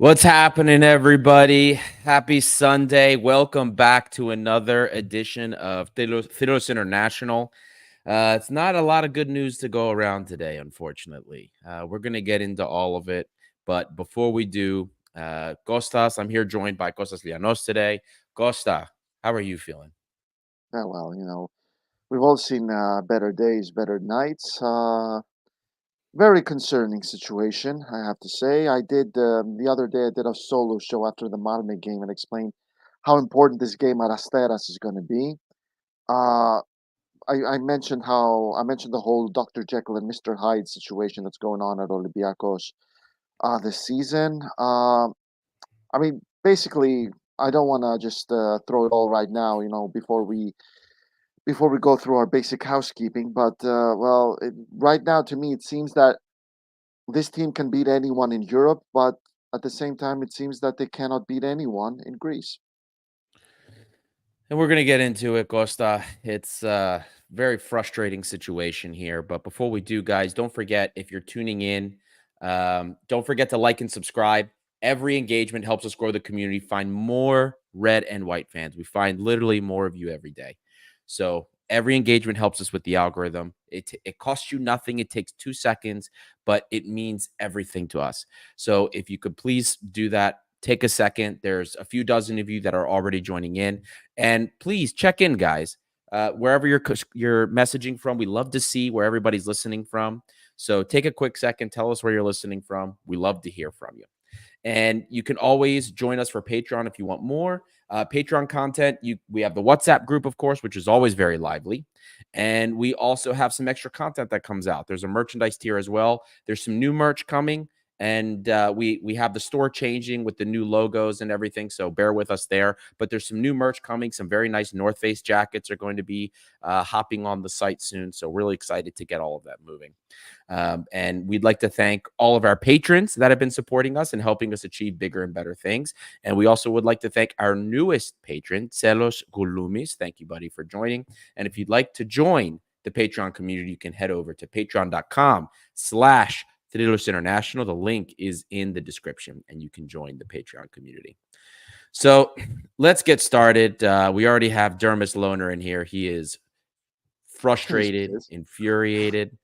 What's happening, everybody? Happy Sunday. Welcome back to another edition of Tiros International. It's not a lot of good news to go around today, unfortunately. We're going to get into all of it. But before we do, Costas, I'm here joined by Costas Lianos today. Costa, how are you feeling? Well, we've all seen better days, better nights. Very concerning situation, I have to say. I did the other day. I did a solo show after the Malme game and explained how important this game at Asteras is going to be. Uh, I mentioned the whole Dr. Jekyll and Mr. Hyde situation that's going on at Olympiacos this season. Basically, I don't want to just throw it all right now. Before we go through our basic housekeeping. But right now, to me, it seems that this team can beat anyone in Europe, but at the same time, it seems that they cannot beat anyone in Greece. And we're going to get into it, Costa. It's a very frustrating situation here. But before we do, guys, don't forget if you're tuning in, don't forget to like and subscribe. Every engagement helps us grow the community, find more red and white fans. We find literally more of you every day. So every engagement helps us with the algorithm. It costs you nothing. It takes 2 seconds, but it means everything to us. So if you could please do that, take a second. There's a few dozen of you that are already joining in. And please check in, guys. Wherever you're messaging from, we love to see where everybody's listening from. So take a quick second, tell us where you're listening from. We love to hear from you. And you can always join us for Patreon if you want more Patreon content. We have the WhatsApp group, of course, which is always very lively. And we also have some extra content that comes out. There's a merchandise tier as well. There's some new merch coming. And we have the store changing with the new logos and everything, so bear with us there. But there's some new merch coming. Some very nice North Face jackets are going to be hopping on the site soon. So really excited to get all of that moving. And we'd like to thank all of our patrons that have been supporting us and helping us achieve bigger and better things. And we also would like to thank our newest patron, Celos Gulumis. Thank you, buddy, for joining. And if you'd like to join the Patreon community, you can head over to patreon.com/Trilos International. The link is in the description, and you can join the Patreon community. So let's get started. We already have Dermis Loner in here. He is frustrated, infuriated,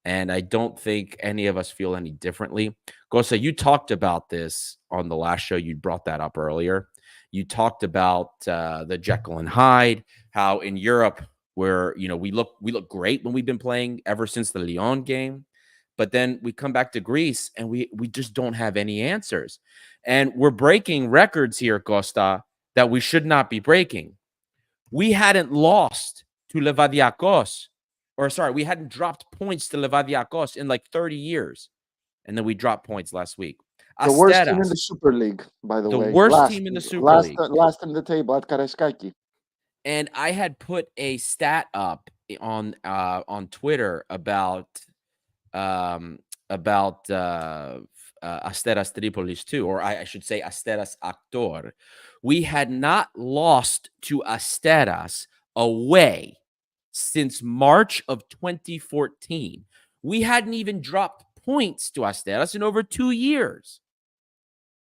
and I don't think any of us feel any differently. Gosa, you talked about this on the last show. You brought that up earlier. You talked about the Jekyll and Hyde, how in Europe where we look great when we've been playing ever since the Lyon game. But then we come back to Greece and we just don't have any answers. And we're breaking records here, Costa, that we should not be breaking. We hadn't lost to Levadiakos, we hadn't dropped points to Levadiakos in like 30 years. And then we dropped points last week. The worst team in Asteras, the Super League, by the the way. worst Last, team in the Super last, League. last in the table at Karaiskaki. And I had put a stat up on Twitter about Asteras Tripolis too, or I should say Asteras Actor. We had not lost to Asteras away since March of 2014. We hadn't even dropped points to Asteras in over 2 years.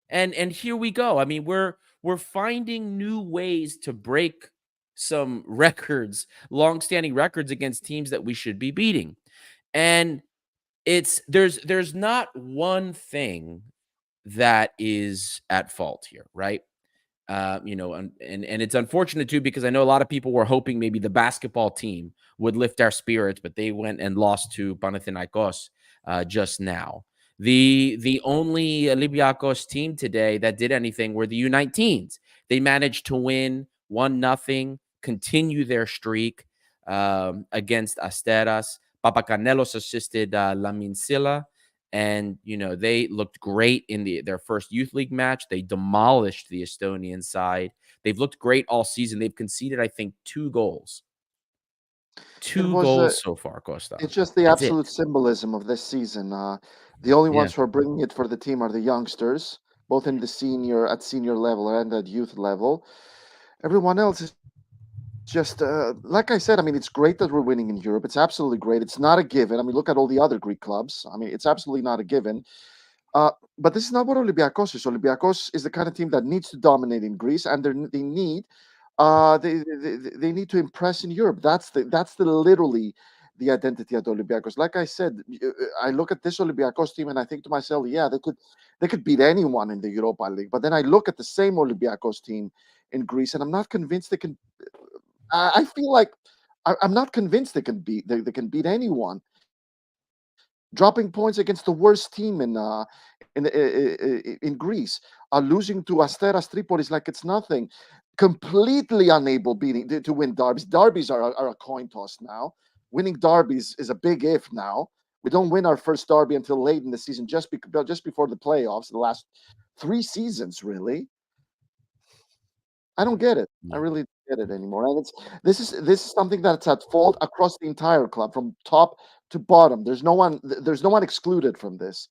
And here we go. I mean, we're finding new ways to break some records, long-standing records against teams that we should be beating. And there's not one thing that is at fault here, right? And it's unfortunate too, because I know a lot of people were hoping maybe the basketball team would lift our spirits, but they went and lost to Panathinaikos just now. The only Olympiacos team today that did anything were the U19s. They managed to win 1-0, continue their streak against Asteras. Papacanelos assisted Lamin Silla. And, they looked great in their first youth league match. They demolished the Estonian side. They've looked great all season. They've conceded, I think, 2 goals. It 2 was goals so far, Costa. It's just the That's it. absolute symbolism of this season. The only Yeah. ones who are bringing it for the team are the youngsters, both in the senior level and at youth level. Everyone else is just like I said. I mean, it's great that we're winning in Europe. It's absolutely great. It's not a given. I mean, look at all the other Greek clubs. I mean, it's absolutely not a given. But this is not what Olympiacos is. Olympiacos is the kind of team that needs to dominate in Greece, and they need they need to impress in Europe. That's the literally the identity at Olympiacos. Like I said, I look at this Olympiacos team and I think to myself, yeah, they could beat anyone in the Europa League. But then I look at the same Olympiacos team in Greece, and I'm not convinced they can. I feel like I'm not convinced they can beat anyone. Dropping points against the worst team in Greece, losing to Asteras Tripolis like it's nothing, completely unable to win derbies. Derbies are a coin toss now. Winning derbies is a big if now. We don't win our first derby until late in the season, just before the playoffs. The last 3 seasons, really. I don't get it. I Yeah. really don't get it anymore. And this is something that's at fault across the entire club, from top to bottom. There's no one excluded from this.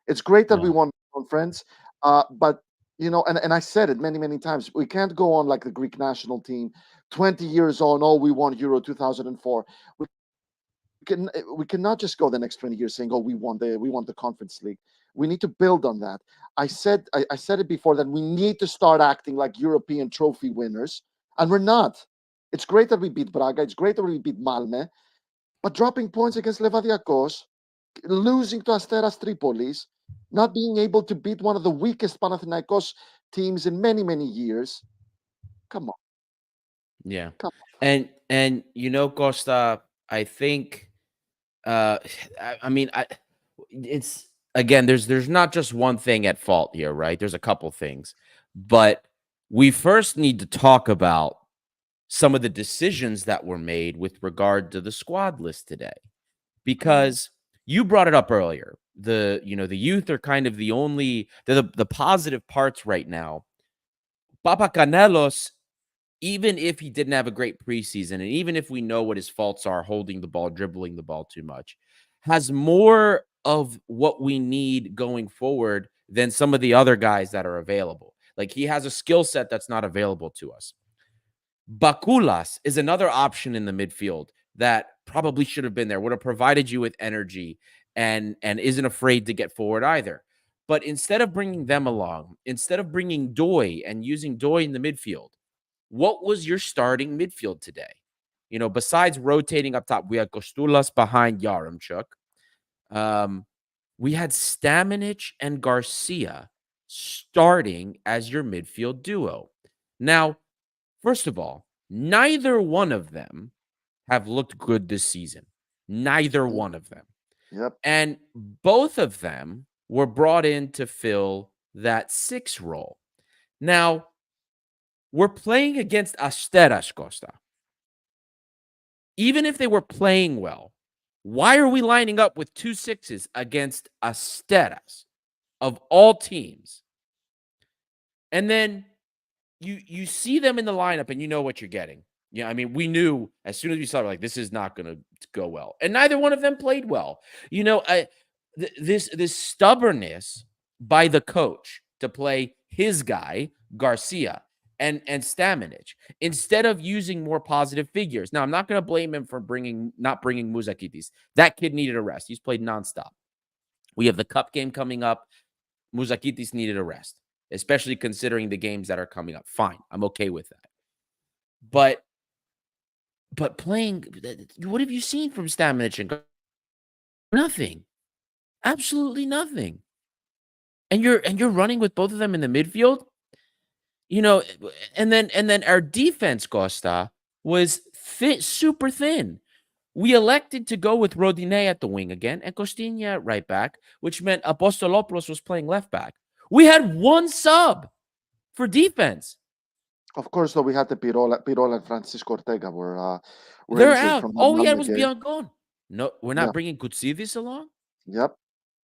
It's great that we Yeah. won conference, but and I said it many times. We can't go on like the Greek national team, 20 years on. Oh, we won Euro 2004. We cannot just go the next 20 years saying, "Oh, we won the Conference League." We need to build on that. I said it before that we need to start acting like European trophy winners, and we're not. It's great that we beat Braga. It's great that we beat Malme, but dropping points against Levadiakos, losing to Asteras Tripolis, not being able to beat one of the weakest Panathinaikos teams in many years. Come on, Yeah. come And Costa, I think uh I mean it's again there's not just one thing at fault here, right? There's a couple things. But we first need to talk about some of the decisions that were made with regard to the squad list today, on. because you brought it up earlier. The youth are kind of the positive parts right now. Papa Canelos, even if he didn't have a great preseason, and even if we know what his faults are, holding the ball, dribbling the ball too much, has more of what we need going forward than some of the other guys that are available. Like, he has a skill set that's not available to us. Bakulas is another option in the midfield that probably should have been there, would have provided you with energy, and isn't afraid to get forward either. But instead of bringing them along, instead of bringing Doy and using Doy in the midfield, what was your starting midfield today? Besides rotating up top, we had Kostulas behind Yaremchuk. Um, we had Stamenic and Garcia starting as your midfield duo. Now, first of all, neither one of them have looked good this season. Neither Yep, one of them. yep, And both of them were brought in to fill that 6 role. Now, we're playing against Asteras, Costa. Even if they were playing well, why are we lining up with 2 sixes against Asteras of all teams? And then you see them in the lineup and you know what you're getting. Yeah, I mean, we knew as soon as we saw it, like, this is not going to go well, and neither one of them played well. This stubbornness by the coach to play his guy Garcia and Stamenic instead of using more positive figures. Now, I'm not going to blame him for not bringing Muzakitis. That kid needed a rest. He's played nonstop. We have the cup game coming up. Muzakitis needed a rest, especially considering the games that are coming up. Fine. I'm okay with that. But playing, what have you seen from Stamenic and nothing? Absolutely nothing. And you're running with both of them in the midfield? You know, and then our defense, Costa, was thin, super thin. We elected to go with Rodinei at the wing again and Costinha at right back, which meant Apostolopoulos was playing left back. We had one sub for defense. Of course, though, we had the Pirola and Francisco Ortega were They're injured out. from that All we had Malmö was game. Biancon. No, we're not Yeah, bringing Kutsidis along. yep.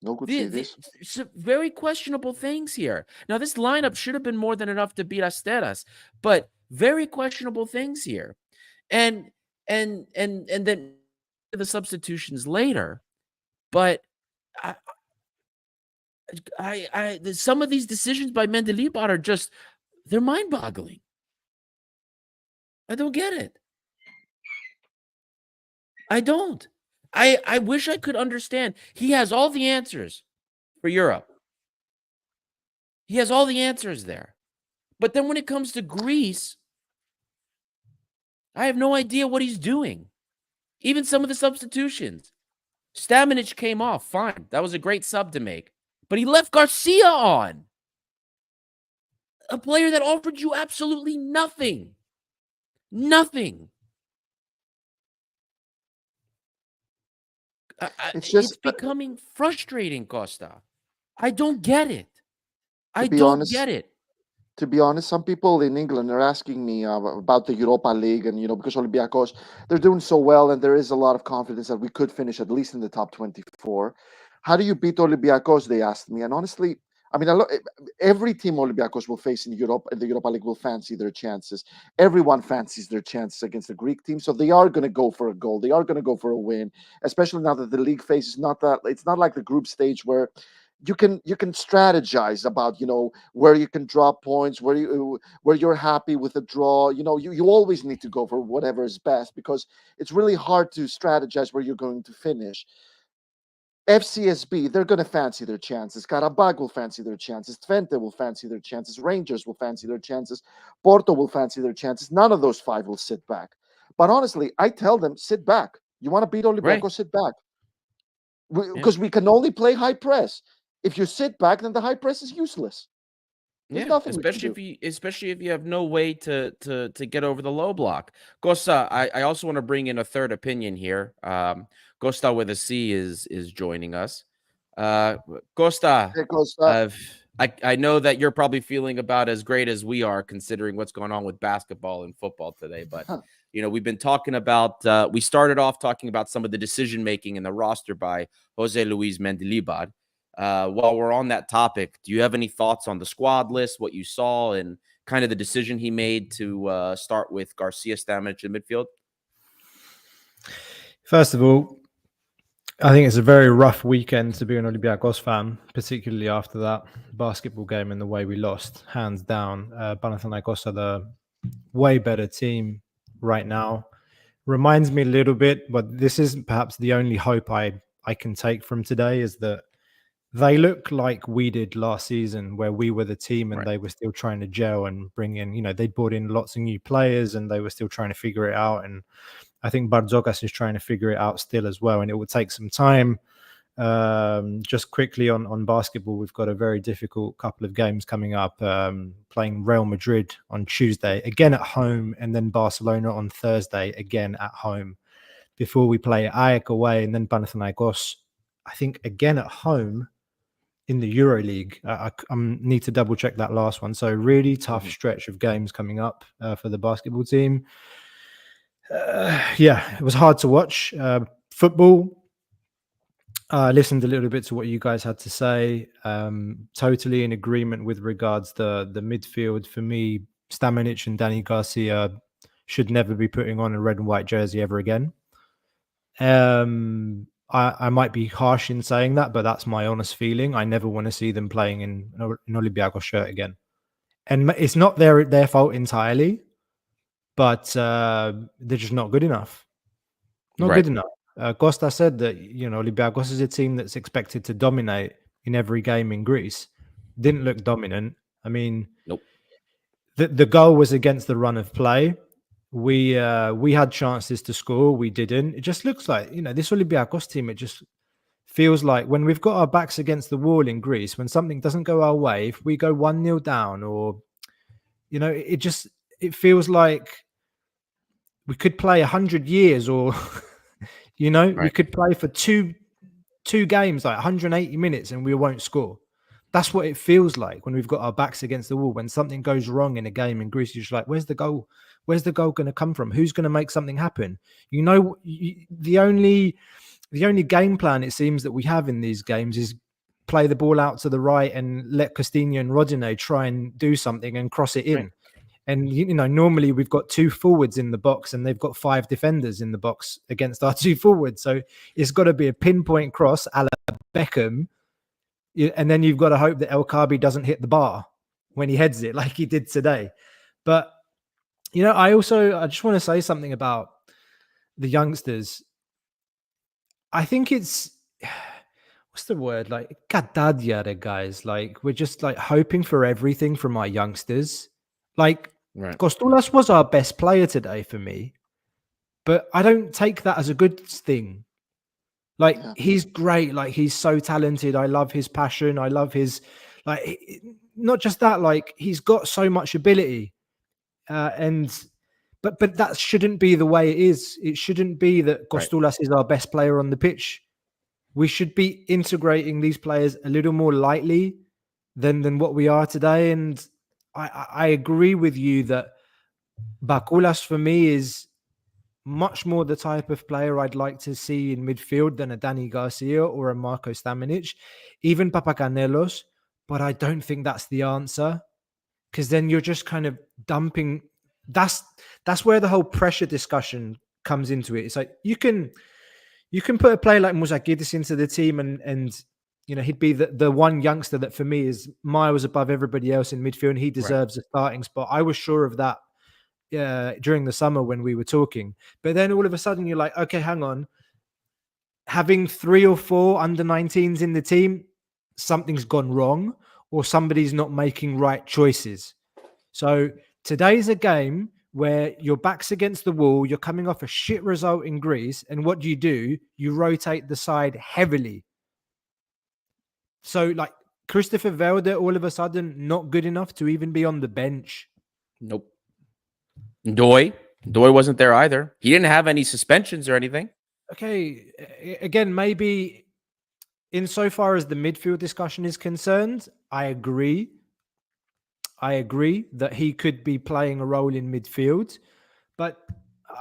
No good see The this. some very questionable things here. Now, this lineup should have been more than enough to beat Asteras, but very questionable things here. And then the substitutions later. But I, some of these decisions by Mendeleev are just, they're mind-boggling. I don't get it. I don't. I wish I could understand. He has all the answers for Europe. He has all the answers there. But then when it comes to Greece, I have no idea what he's doing. Even some of the substitutions. Stamenic came off, fine. That was a great sub to make. But he left Garcia on. A player that offered you absolutely nothing. Nothing. It's It's just becoming frustrating, Costa. I don't get it. to I be don't honest. get it. To be honest, some people in England are asking me about the Europa League, and because Olympiacos they're doing so well, and there is a lot of confidence that we could finish at least in the top 24. How do you beat Olympiacos? They asked me, and honestly, I mean, every team Olympiacos will face in Europe, in the Europa League, will fancy their chances. Everyone fancies their chances against the Greek team, so they are going to go for a goal. They are going to go for a win, especially now that the league phase is not that. It's not like the group stage where you can strategize about where you can drop points, where you're happy with a draw. You always need to go for whatever is best, because it's really hard to strategize where you're going to finish. FCSB, they're going to fancy their chances. Karabag will fancy their chances. Twente will fancy their chances. Rangers will fancy their chances. Porto will fancy their chances. None of those five will sit back. But honestly, I tell them, sit back. You want to beat Right. Olympiacos, sit back. Yeah. Because we can only play high press. If you sit back, then the high press is useless. There's Yeah, nothing we can especially do. if you have no way to get over the low block. Costa, I also want to bring in a third opinion here. Costa with a C is joining us. Uh, Costa, Because uh, I know that you're probably feeling about as great as we are, considering what's going on with basketball and football today. But we've been talking about. We started off talking about some of the decision making in the roster by Jose Luis Mendilibar. While we're on that topic, do you have any thoughts on the squad list, what you saw, and kind of the decision he made to start with Garcia, Stamenic in midfield? First of all, I think it's a very rough weekend to be an Olympiacos fan, particularly after that basketball game and the way we lost, hands down. Panathinaikos are the way better team right now. Reminds me a little bit, but this is perhaps the only hope I can take from today, is that they look like we did last season, where we were the team and Right. they were still trying to gel and bring in, they brought in lots of new players and they were still trying to figure it out. And I think Barzokas is trying to figure it out still as well. And it will take some time. Just quickly on basketball, we've got a very difficult couple of games coming up, playing Real Madrid on Tuesday, again at home, and then Barcelona on Thursday, again at home, before we play AEK away, and then Panathinaikos, I think, again at home in the EuroLeague. I need to double check that last one. So really tough stretch of games coming up for the basketball team. Yeah, it was hard to watch. Football, I listened a little bit to what you guys had to say. Totally in agreement with regards to the midfield. For me, Stamenic and Danny Garcia should never be putting on a red and white jersey ever again. I might be harsh in saying that, but that's my honest feeling. I never want to see them playing in an Olympiacos shirt again. And it's not their fault entirely, but they're just not good enough. Not Right. good enough. Costa said that, Olympiacos is a team that's expected to dominate in every game in Greece. Didn't look dominant. I mean, Nope. the goal was against the run of play. We had chances to score. We didn't. It just looks like, this Olympiacos team, it just feels like when we've got our backs against the wall in Greece, when something doesn't go our way, if we go 1-0 down, or, it feels like we could play 100 years, or, we Right. could play for two games, like 180 minutes, and we won't score. That's what it feels like when we've got our backs against the wall. When something goes wrong in a game in Greece, you're just like, where's the goal? Where's the goal going to come from? Who's going to make something happen? The only game plan it seems that we have in these games is play the ball out to the right and let Costinha and Rodinei try and do something and cross it in. Right. And, normally we've got two forwards in the box and they've got five defenders in the box against our two forwards. So it's got to be a pinpoint cross a la Beckham. And then you've got to hope that El Kabi doesn't hit the bar when he heads it like he did today. But, I just want to say something about the youngsters. I think it's what's the word? Like kadadyare, guys. Like we're just like hoping for everything from our youngsters. Like Right. Costulas was our best player today for me, but I don't take that as a good thing. Like Yeah. he's great. Like he's so talented. I love his passion. I love his not just that. Like he's got so much ability, but that shouldn't be the way it is. It shouldn't be that Right. Costulas is our best player on the pitch. We should be integrating these players a little more lightly than what we are today. And I agree with you that Bakulas for me is much more the type of player I'd like to see in midfield than a Danny Garcia or a Marco Stamenic, even Papacanelos. But I don't think that's the answer, because then you're just kind of dumping. That's where the whole pressure discussion comes into it. It's like you can put a player like Muzakidis into the team, and he'd be the one youngster that for me is miles above everybody else in midfield, and he deserves a starting spot. I was sure of that during the summer when we were talking. But then all of a sudden you're like, okay, hang on. Having 3 or 4 under 19s in the team, something's gone wrong, or somebody's not making right choices. So today's a game where your back's against the wall, you're coming off a shit result in Greece, and what do? You rotate the side heavily. So like Christopher Velde all of a sudden not good enough to even be on the bench. Nope. Doi wasn't there either. He didn't have any suspensions or anything. Okay, again, maybe insofar as the midfield discussion is concerned, I agree. I agree that he could be playing a role in midfield, but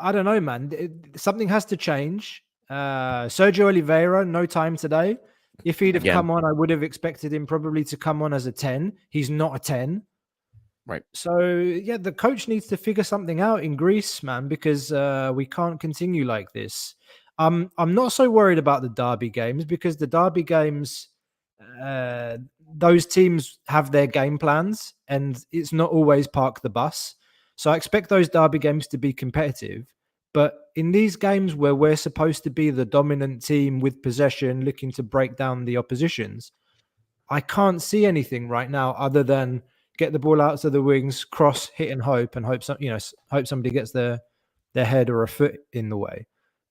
I don't know, man. Something has to change. Sergio Oliveira, no time today. If he'd have come on, I would have expected him probably to come on as a 10. He's not a 10. Right. So, yeah, the coach needs to figure something out in Greece, man, because we can't continue like this. I'm not so worried about the derby games, because the derby games, those teams have their game plans, and it's not always park the bus. So I expect those derby games to be competitive. But in these games where we're supposed to be the dominant team with possession, looking to break down the oppositions, I can't see anything right now other than get the ball out to the wings, cross, hit, and hope hope somebody gets their head or a foot in the way.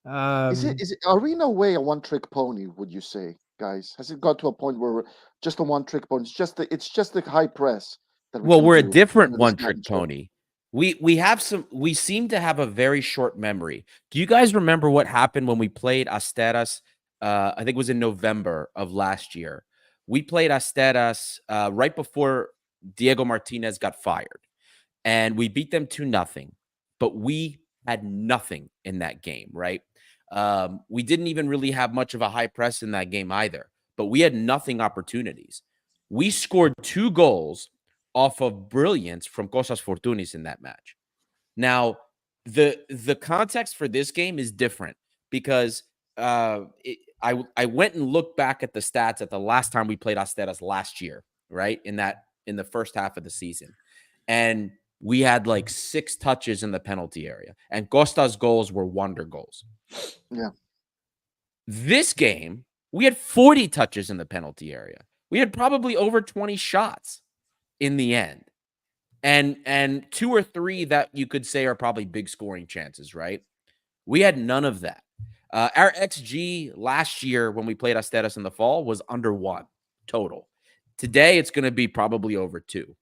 Is it are we in a way a one-trick pony, would you say, guys? Has it got to a point where we're just a one-trick pony? It's just the high press that we Well, can we're a do different under this one-trick manager. pony. We seem to have a very short memory. Do you guys remember what happened when we played Asteras? I think it was in November of last year. We played Asteras right before Diego Martinez got fired, and we beat them 2-0. But we had nothing in that game, right? We didn't even really have much of a high press in that game either, but we had nothing opportunities. We scored 2 goals off of brilliance from Costas Fortunis in that match. Now, the context for this game is different because I went and looked back at the stats at the last time we played Asteras last year, right? In the first half of the season. And we had like 6 touches in the penalty area, and Costa's goals were wonder goals. Yeah. This game, we had 40 touches in the penalty area. We had probably over 20 shots in the end. And 2 or 3 that you could say are probably big scoring chances, right? We had none of that. Our XG last year when we played Asteras in the fall was under 1 total. Today, it's going to be probably over 2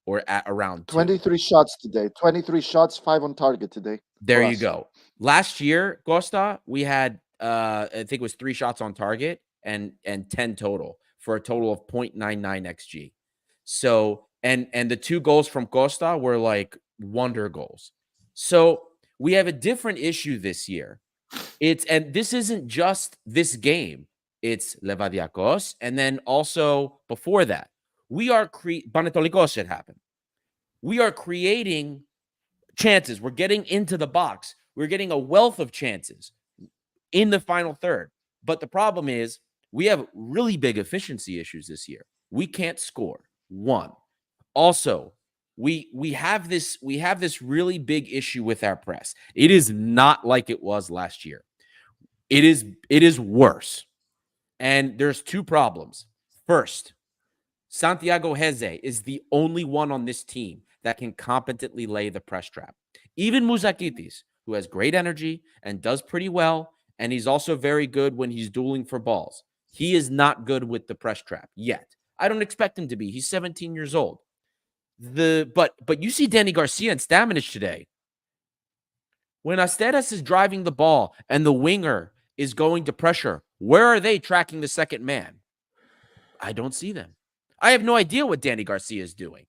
or at around 2. 23 shots today. 23 shots, 5 on target today. There you go. Last year, Costa, we had I think it was 3 shots on target and 10 total for a total of 0.99 XG. So and the 2 goals from Costa were like wonder goals. So we have a different issue this year. And this isn't just this game. It's Olympiacos, and then also before that, we are Olympiacos should happen. We are creating chances. We're getting into the box. We're getting a wealth of chances in the final third. But the problem is we have really big efficiency issues this year. We can't score. 1. Also, we have this really big issue with our press. It is not like it was last year. It is worse. And there's two problems. First, Santiago Heze is the only one on this team that can competently lay the press trap. Even Muzakitis, who has great energy and does pretty well, and he's also very good when he's dueling for balls. He is not good with the press trap yet. I don't expect him to be. He's 17 years old. But you see Danny Garcia and Stamenic today. When Asteras is driving the ball and the winger is going to pressure, where are they tracking the second man? I don't see them. I have no idea what Danny Garcia is doing.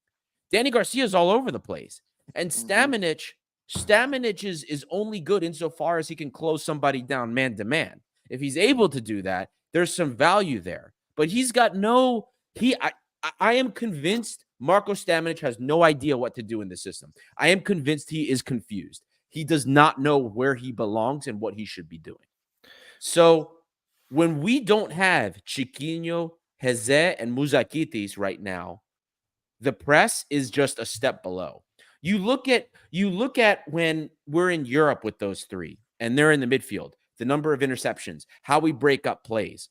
Danny Garcia is all over the place. And Stamenic is only good insofar as he can close somebody down man to man. If he's able to do that, there's some value there. But he's got I am convinced Marco Stamenic has no idea what to do in the system. I am convinced he is confused. He does not know where he belongs and what he should be doing. So when we don't have Chiquinho, Heze, and Muzakitis right now, the press is just a step below. You look at when we're in Europe with those three and they're in the midfield, the number of interceptions, how we break up plays.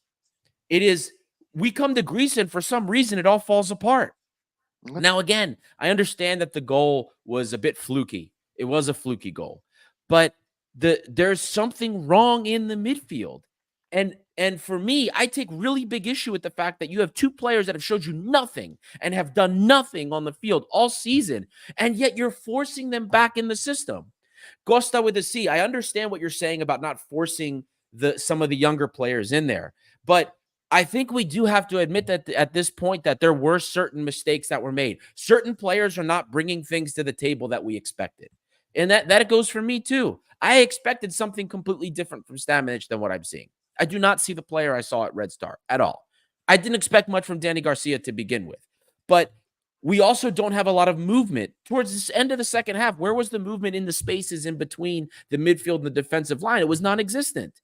We come to Greece and for some reason it all falls apart. Now, again, I understand that the goal was a bit fluky. It was a fluky goal, but there's something wrong in the midfield. And for me, I take really big issue with the fact that you have two players that have showed you nothing and have done nothing on the field all season, and yet you're forcing them back in the system. Costa with a C, I understand what you're saying about not forcing some of the younger players in there, but I think we do have to admit that at this point that there were certain mistakes that were made. Certain players are not bringing things to the table that we expected. And that goes for me too. I expected something completely different from Stamenic than what I'm seeing. I do not see the player I saw at Red Star at all. I didn't expect much from Danny Garcia to begin with. But we also don't have a lot of movement. Towards the end of the second half, where was the movement in the spaces in between the midfield and the defensive line? It was non-existent.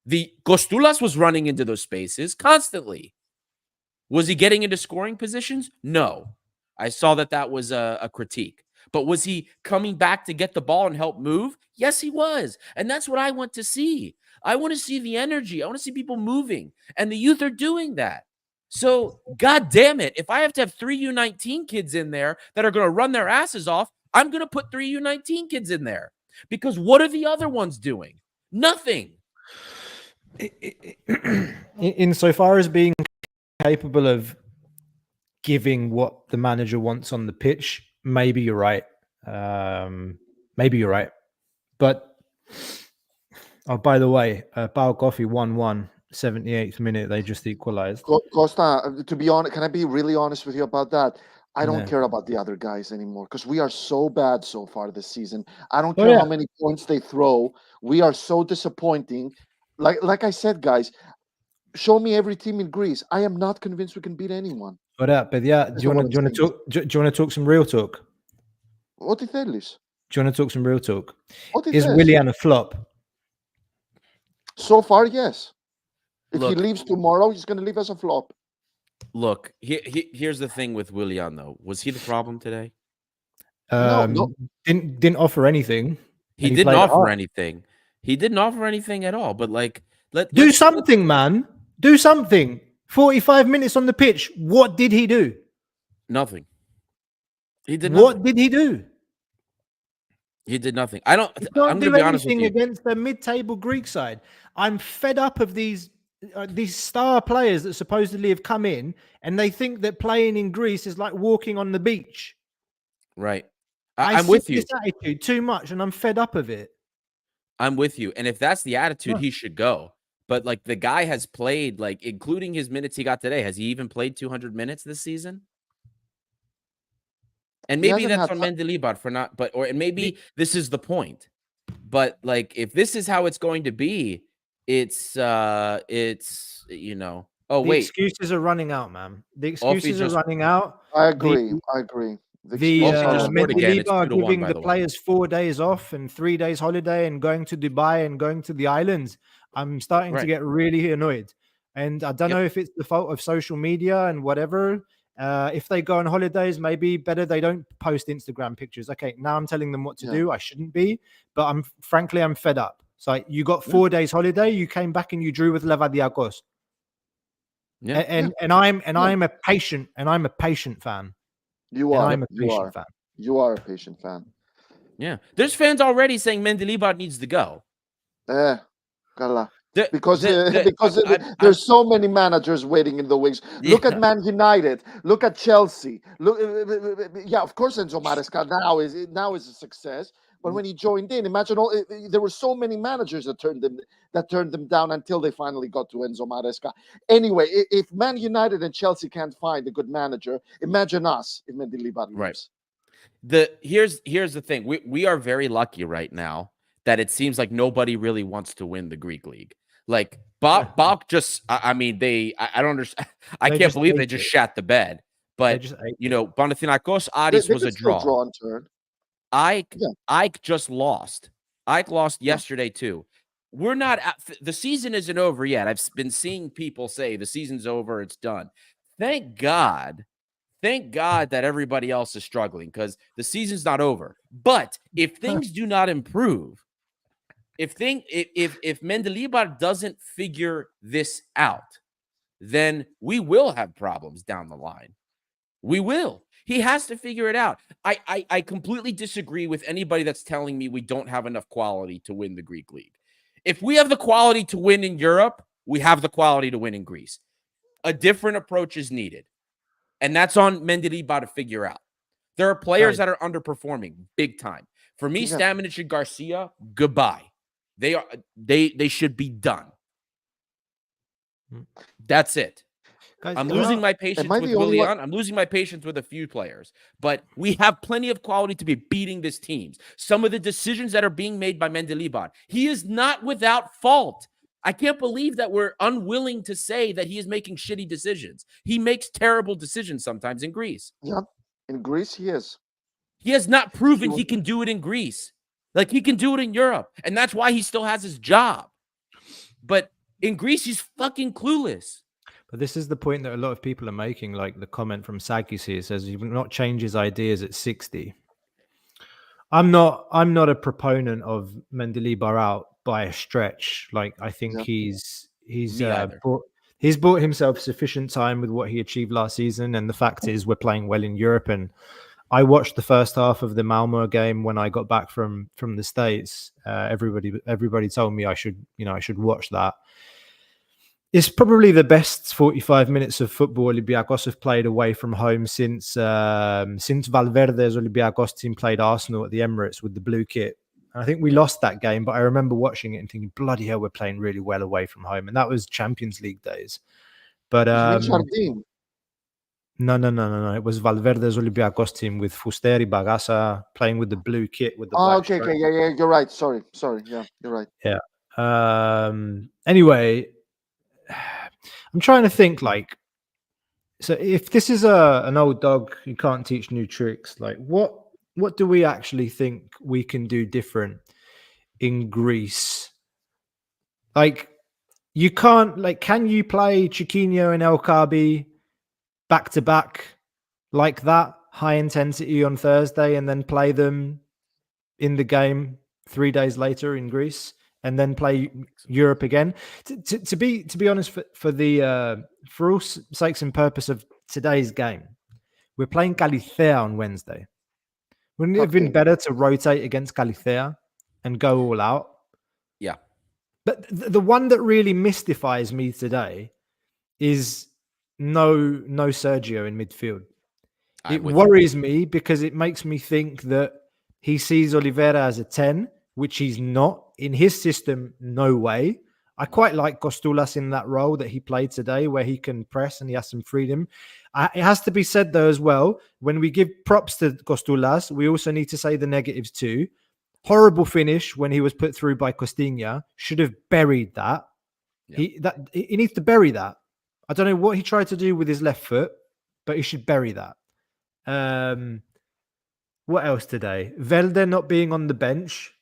The Costulas was running into those spaces constantly. Was he getting into scoring positions? No. I saw that was a critique. But was he coming back to get the ball and help move? Yes, he was. And that's what I want to see. I want to see the energy. I want to see people moving. And the youth are doing that. So, God damn it. If I have to have 3 U19 kids in there that are going to run their asses off, I'm going to put 3 U19 kids in there. Because what are the other ones doing? Nothing. Insofar as being capable of giving what the manager wants on the pitch, maybe you're right. But by the way, Bao Coffee 1-1, 78th minute. They just equalized. Costa, to be honest, can I be really honest with you about that? I don't care about the other guys anymore because we are so bad so far this season. I don't care how many points they throw. We are so disappointing. Like I said, guys, show me every team in Greece. I am not convinced we can beat anyone. But yeah, do you want to talk some real talk? What θέλεις? Do you want to talk some real talk? Is Willian a flop? So far, yes. If he leaves tomorrow, he's going to leave as a flop. Look, here's the thing with Willian, though. Was he the problem today? No. Didn't offer anything. He didn't offer anything. He didn't offer anything at all. But do something, man. Do something. 45 minutes on the pitch. What did he do? Nothing. He did nothing. What did he do? He did nothing. I'm going to be honest with you. Against the mid-table Greek side. I'm fed up of these star players that supposedly have come in, and they think that playing in Greece is like walking on the beach. Right. I'm with you. This attitude too much, and I'm fed up of it. I'm with you. And if that's the attitude, he should go. But the guy has played, including his minutes he got today. Has he even played 200 minutes this season? And maybe that's on Mendilibar for not, and maybe this is the point. But if this is how it's going to be, it's Oh, wait. The excuses are running out, man. The excuses are running out. I agree. The Mendilibar giving the players 4 days off and 3 days holiday and going to Dubai and going to the islands. I'm starting to get really annoyed. And I don't know if it's the fault of social media and whatever. If they go on holidays, maybe better they don't post Instagram pictures. Okay, now I'm telling them what to do. I shouldn't be, but I'm fed up. So you got 4 days holiday. You came back and you drew with Olympiacos. Yeah. I'm a patient fan. You And are. I'm a You patient are. fan. You are a patient fan. Yeah. There's fans already saying Mendilibar needs to go. Kala. The, Because the, I'm there's so many managers waiting in the wings. Look at yeah. Man United. Look at Chelsea. Look, yeah, of course Enzo Maresca now is a success. But when he joined in, imagine there were so many managers that turned them down until they finally got to Enzo Maresca. Anyway, if Man United and Chelsea can't find a good manager, imagine us if Mendilibar Right. leaves. Here's the thing. We are very lucky right now that it seems like nobody really wants to win the Greek league. Like Bach just I mean I don't understand. I They can't just believe ate they just it. shat the bed. They But just ate you it. know, Panathinaikos They Aris was could a still draw. draw and turn. Yeah. Ike just lost. Ike lost Yeah. yesterday too. We're not the season isn't over yet. I've been seeing people say the season's over, it's done. Thank God that everybody else is struggling because the season's not over. But if things do not improve, if Mendilibar doesn't figure this out, then we will have problems down the line. We will. He has to figure it out. I completely disagree with anybody that's telling me we don't have enough quality to win the Greek league. If we have the quality to win in Europe, we have the quality to win in Greece. A different approach is needed. And that's on Mendilibar to figure out. There are players that are underperforming big time. For me, Yeah. Stamenic and Garcia, goodbye. They should be done. That's it. Guys, I'm losing my patience I with the only one? Willian. I'm losing my patience with a few players, but we have plenty of quality to be beating this teams. Some of the decisions that are being made by Mendilibar, he is not without fault. I can't believe that we're unwilling to say that he is making shitty decisions. He makes terrible decisions sometimes in Greece. Yeah. In Greece, he is. He has not proven was- he can do it in Greece. Like he can do it in Europe. And that's why he still has his job. But in Greece, he's fucking clueless. But this is the point that a lot of people are making, like the comment from Yazici. It says he will not change his ideas at 60. I'm not a proponent of Mendilibar out by a stretch. Like I think Yeah. he's bought himself sufficient time with what he achieved last season. And the fact is we're playing well in Europe. And I watched the first half of the Malmo game when I got back from the States. Everybody told me I should watch that. It's probably the best 45 minutes of football Olympiacos have played away from home since Valverde's Olympiacos team played Arsenal at the Emirates with the blue kit. And I think we lost that game, but I remember watching it and thinking, bloody hell, we're playing really well away from home. And that was Champions League days. But Jardim. No. It was Valverde's Olympiacos team with Fusteri, Bagasa playing with the blue kit with the white Okay. stripe. Yeah. You're right. Sorry. Yeah, you're right. Yeah. Anyway, I'm trying to think so if this is an old dog who can't teach new tricks, like what do we actually think we can do different in Greece? Like you can't, can you play Chiquinho and El Kabi back to back like that, high intensity on Thursday, and then play them in the game 3 days later in Greece? And then play Europe again. To be honest, for all sakes and purpose of today's game, we're playing Galicia on Wednesday. Wouldn't it have been better to rotate against Galicia and go all out? Yeah. But the one that really mystifies me today is no Sergio in midfield. It worries me because it makes me think that he sees Oliveira as a 10, which he's not. In his system, no way. I quite like Kostoulas in that role that he played today, where he can press and he has some freedom. It has to be said, though, as well, when we give props to Kostoulas, we also need to say the negatives too. Horrible finish when he was put through by Costinha. Should have buried that. Yeah. He needs to bury that. I don't know what he tried to do with his left foot, but he should bury that. What else today? Velde not being on the bench.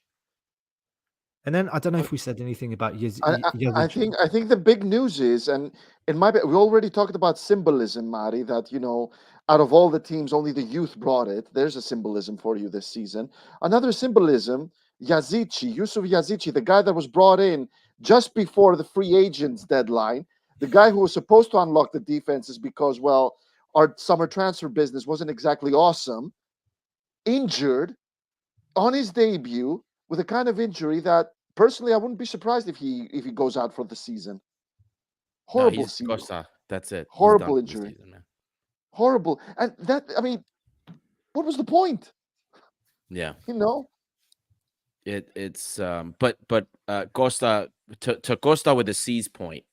And then I don't know if we said anything about Yazici. I think the big news is, and we already talked about symbolism, Mari, that, out of all the teams, only the youth brought it. There's a symbolism for you this season. Another symbolism, Yusuf Yazici, the guy that was brought in just before the free agents deadline, The guy who was supposed to unlock the defense is because, well, our summer transfer business wasn't exactly awesome, injured on his debut with a kind of injury that personally I wouldn't be surprised if he goes out for the season. No, Horrible he's season. Costa. That's it. He's done Horrible for the injury. season, man. Horrible. And that, I mean, what was the point? Yeah. You know? It's but Costa to Costa with a C's point.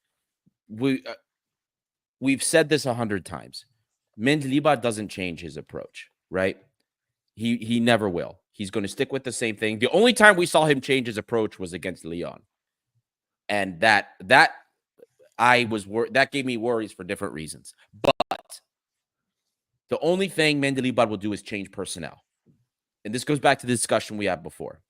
We've said this 100 times. Mendilibar doesn't change his approach, right? He never will. He's going to stick with the same thing. The only time we saw him change his approach was against Lyon. And that gave me worries for different reasons. But the only thing Mendilibar will do is change personnel. And this goes back to the discussion we had before.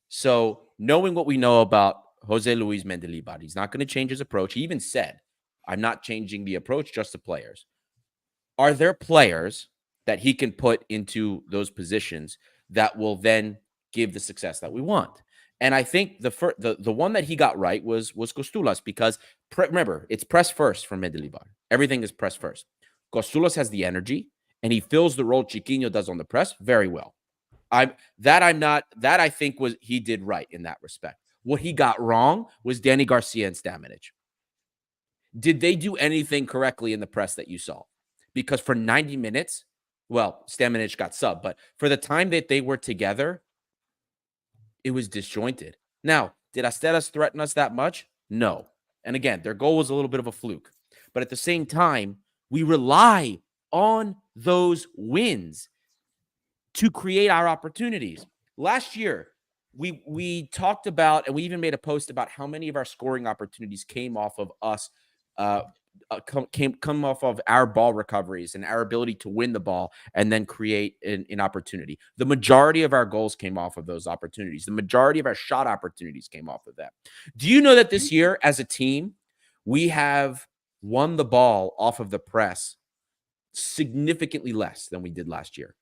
So knowing what we know about Jose Luis Mendilibar, he's not going to change his approach. He even said, I'm not changing the approach, just the players. Are there players that he can put into those positions that will then give the success that we want? And I think the one that he got right was Costulas, because remember, it's press first for Mendilibar. Everything is press first. Costulas has the energy, and he fills the role Chiquinho does on the press very well. I think he did right in that respect. What he got wrong was Danny Garcia and Stamenic. Did they do anything correctly in the press that you saw? Because for 90 minutes, well, Stamenic got subbed, but for the time that they were together, it was disjointed. Now, did Asteras threaten us that much? No. And again, their goal was a little bit of a fluke. But at the same time, we rely on those wins to create our opportunities. Last year, we talked about, and we even made a post about how many of our scoring opportunities came off of us, come off of our ball recoveries and our ability to win the ball and then create an opportunity. The majority of our goals came off of those opportunities. The majority of our shot opportunities came off of that. Do you know that this year, as a team, we have won the ball off of the press significantly less than we did last year?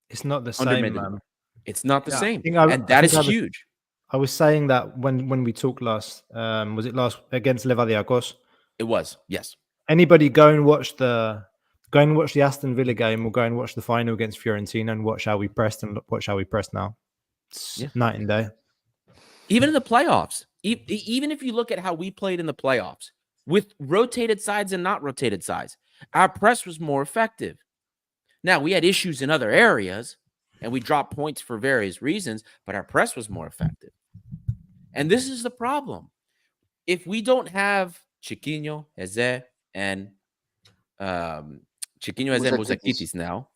It's not the same, man. It's not the Yeah, same. And that is huge. I was saying that when we talked last, was it last against Olympiacos? It was, yes. Anybody go and watch the Aston Villa game, or go and watch the final against Fiorentina and watch how we pressed and watch how we press now. It's night and day. Even in the playoffs, even if you look at how we played in the playoffs with rotated sides and not rotated sides, our press was more effective. Now, we had issues in other areas, and we dropped points for various reasons, but our press was more effective. And this is the problem. If we don't have Chiquinho, Eze, and Yazici now,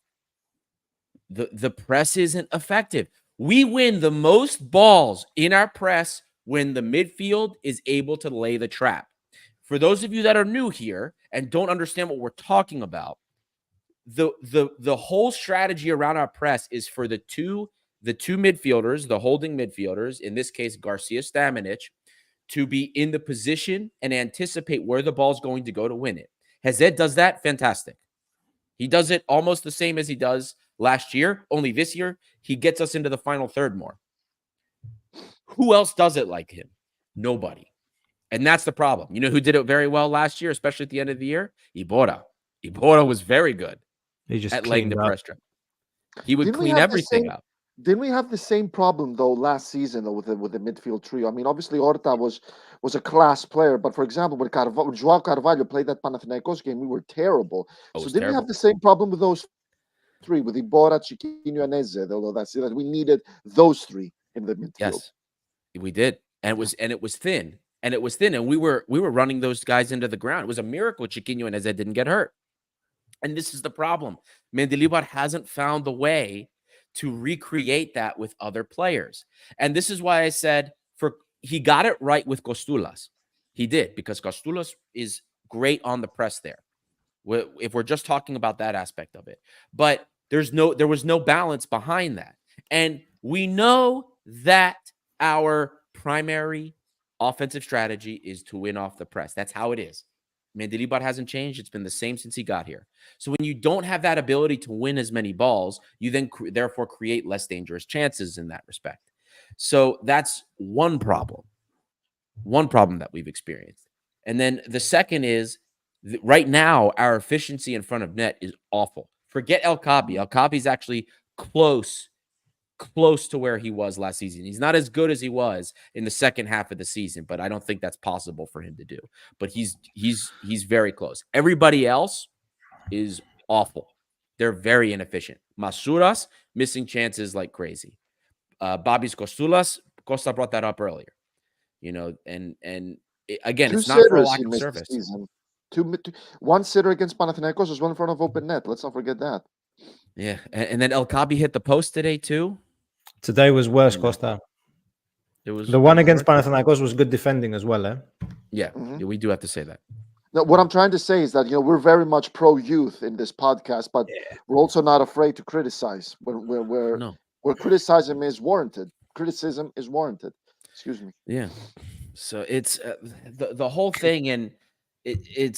the press isn't effective. We win the most balls in our press when the midfield is able to lay the trap. For those of you that are new here and don't understand what we're talking about, the whole strategy around our press is for the two midfielders, the holding midfielders, in this case Garcia, Stamenic, to be in the position and anticipate where the ball's going to go to win it. Hazard does that fantastic. He does it almost the same as he does last year, only this year he gets us into the final third more. Who else does it like him? Nobody. And that's the problem. You know who did it very well last year, especially at the end of the year? Iborra. Iborra was very good. He just at laying the press trap. He would clean everything up. Didn't we have the same problem though last season though with the midfield trio? I mean, obviously Horta was a class player, but for example, when João Carvalho played that Panathinaikos game, we were terrible. So didn't we have the same problem with those three, with Iborra, Chiquinho, and Eze? Although that's that we needed those three in the midfield. Yes, we did, and it was thin, and we were running those guys into the ground. It was a miracle Chiquinho and Eze didn't get hurt. And this is the problem. Mendilibar hasn't found the way to recreate that with other players. And this is why I said he got it right with Costulas. He did, because Costulas is great on the press there. If we're just talking about that aspect of it. But there was no balance behind that. And we know that our primary offensive strategy is to win off the press. That's how it is. Mendilibar hasn't changed. It's been the same since he got here. So when you don't have that ability to win as many balls, you then therefore create less dangerous chances in that respect. So that's one problem that we've experienced. And then the second is right now, our efficiency in front of net is awful. Forget El Kabi. El Kabi's actually close to where he was last season. He's not as good as he was in the second half of the season, but I don't think that's possible for him to do. But he's very close. Everybody else is awful. They're very inefficient. Masuras missing chances like crazy. Bobby's Costulas, Costa brought that up earlier. And again, Two it's not for a sitters lack he of missed the service. season. One sitter against Panathinaikos was one in front of open net. Let's not forget that. Yeah, and then El Kabi hit the post today too. Today was worse, Costa. It was the one against Panathinaikos was good defending as well, eh? Yeah, we do have to say that. Now, what I'm trying to say is that we're very much pro youth in this podcast, but we're also not afraid to criticize. Where criticism is warranted. Criticism is warranted. Excuse me. Yeah. So it's the whole thing, and it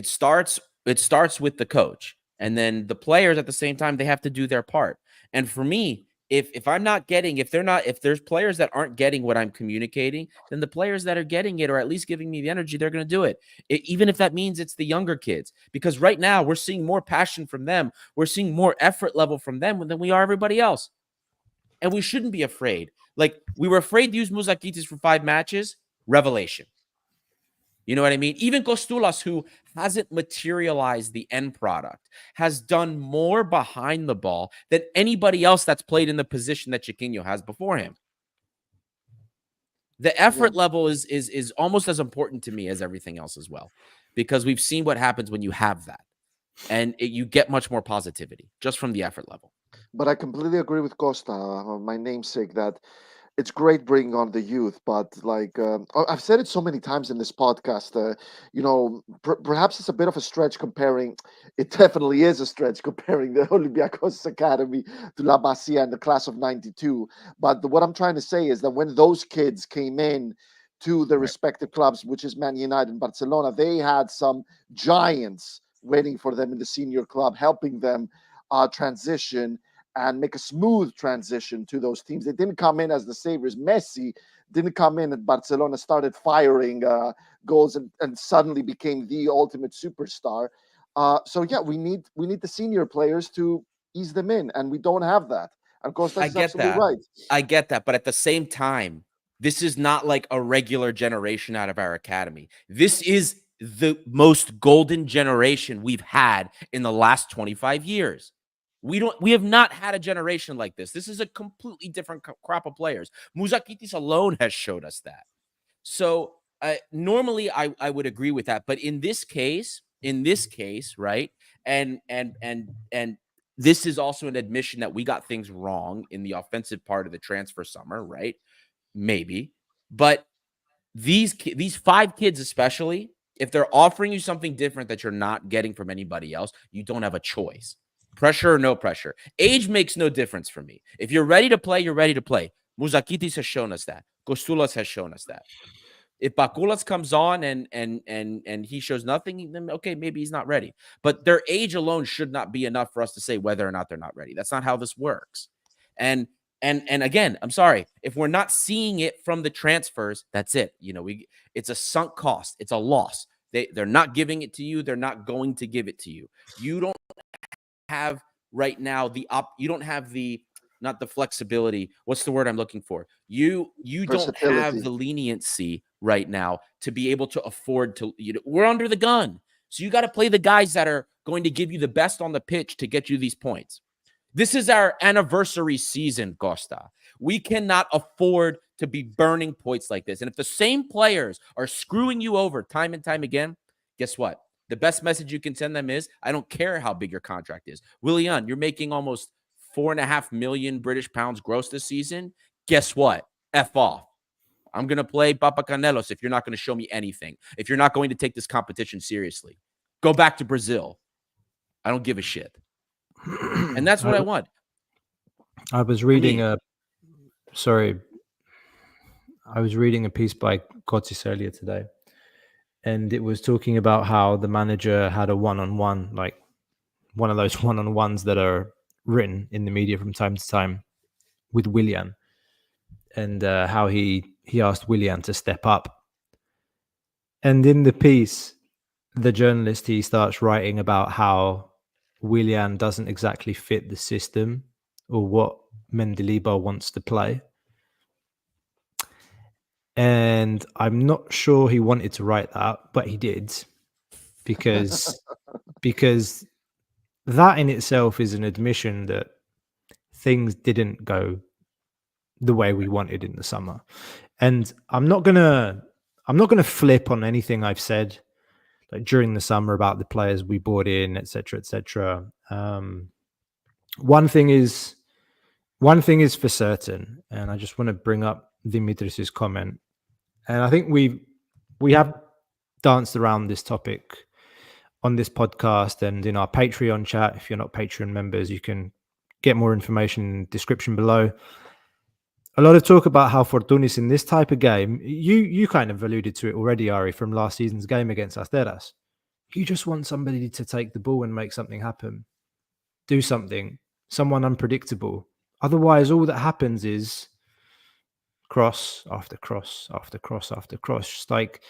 starts with the coach, and then the players at the same time, they have to do their part. And for me, if I'm not getting, if there's players that aren't getting what I'm communicating, then the players that are getting it, or at least giving me the energy, they're going to do it. Even if that means it's the younger kids, because right now we're seeing more passion from them. We're seeing more effort level from them than we are everybody else. And we shouldn't be afraid. Like, we were afraid to use Muzakitis for 5 matches. Revelation. You know what I mean? Even Costulas, who hasn't materialized the end product, has done more behind the ball than anybody else that's played in the position that Chiquinho has before him. The effort level is almost as important to me as everything else as well, because we've seen what happens when you have that, and you get much more positivity just from the effort level. But I completely agree with Costa, my namesake, that it's great bringing on the youth, but I've said it so many times in this podcast, perhaps it's a bit of a stretch comparing. It definitely is a stretch comparing the Olympiacos Academy to La Masia and the class of '92. But what I'm trying to say is that when those kids came in to the respective clubs, which is Man United and Barcelona, they had some giants waiting for them in the senior club, helping them transition and make a smooth transition to those teams. They didn't come in as the saviors. Messi didn't come in at Barcelona, started firing goals, and suddenly became the ultimate superstar. So yeah, we need the senior players to ease them in, and we don't have that. And Costa is absolutely right. I get that, but at the same time, this is not like a regular generation out of our academy. This is the most golden generation we've had in the last 25 years. We have not had a generation like this. This is a completely different crop of players. Muzakitis alone has showed us that. So normally I would agree with that, but in this case, right? And this is also an admission that we got things wrong in the offensive part of the transfer summer, right? Maybe, but these 5 kids, especially, if they're offering you something different that you're not getting from anybody else, you don't have a choice. Pressure or no pressure. Age makes no difference for me. If you're ready to play, you're ready to play. Muzakitis has shown us that. Costulas has shown us that. If Bakulas comes on and he shows nothing, then okay, maybe he's not ready. But their age alone should not be enough for us to say whether or not they're not ready. That's not how this works. And again, I'm sorry, if we're not seeing it from the transfers, that's it. It's a sunk cost. It's a loss. They're not giving it to you. They're not going to give it to you. You don't have right now you don't have not the flexibility. What's the word I'm looking for? You don't have the leniency right now to be able to afford to. We're under the gun, so you got to play the guys that are going to give you the best on the pitch to get you these points. This is our anniversary season, Costa. We cannot afford to be burning points like this. And if the same players are screwing you over time and time again, guess what? The best message you can send them is, I don't care how big your contract is. Willian, you're making almost 4.5 million British pounds gross this season. Guess what? F off. I'm going to play Papa Canelos if you're not going to show me anything. If you're not going to take this competition seriously. Go back to Brazil. I don't give a shit. And that's what I want. I was reading a piece by Kotsis earlier today. And it was talking about how the manager had a one-on-one, like one of those one-on-ones that are written in the media from time to time with Willian, and how he asked Willian to step up. And in the piece, the journalist, he starts writing about how Willian doesn't exactly fit the system or what Mendilibar wants to play. And I'm not sure he wanted to write that, but he did, because that in itself is an admission that things didn't go the way we wanted in the summer. And I'm not gonna flip on anything I've said like during the summer about the players we brought in, etc., etc. One thing is for certain, and I just want to bring up Dimitris's comment. And I think we have danced around this topic on this podcast and in our Patreon chat. If you're not Patreon members, you can get more information in the description below. A lot of talk about how Fortunis in this type of game, you kind of alluded to it already, Ari, from last season's game against Asteras. You just want somebody to take the ball and make something happen. Do something. Someone unpredictable. Otherwise, all that happens is cross after cross after cross after cross. Just like,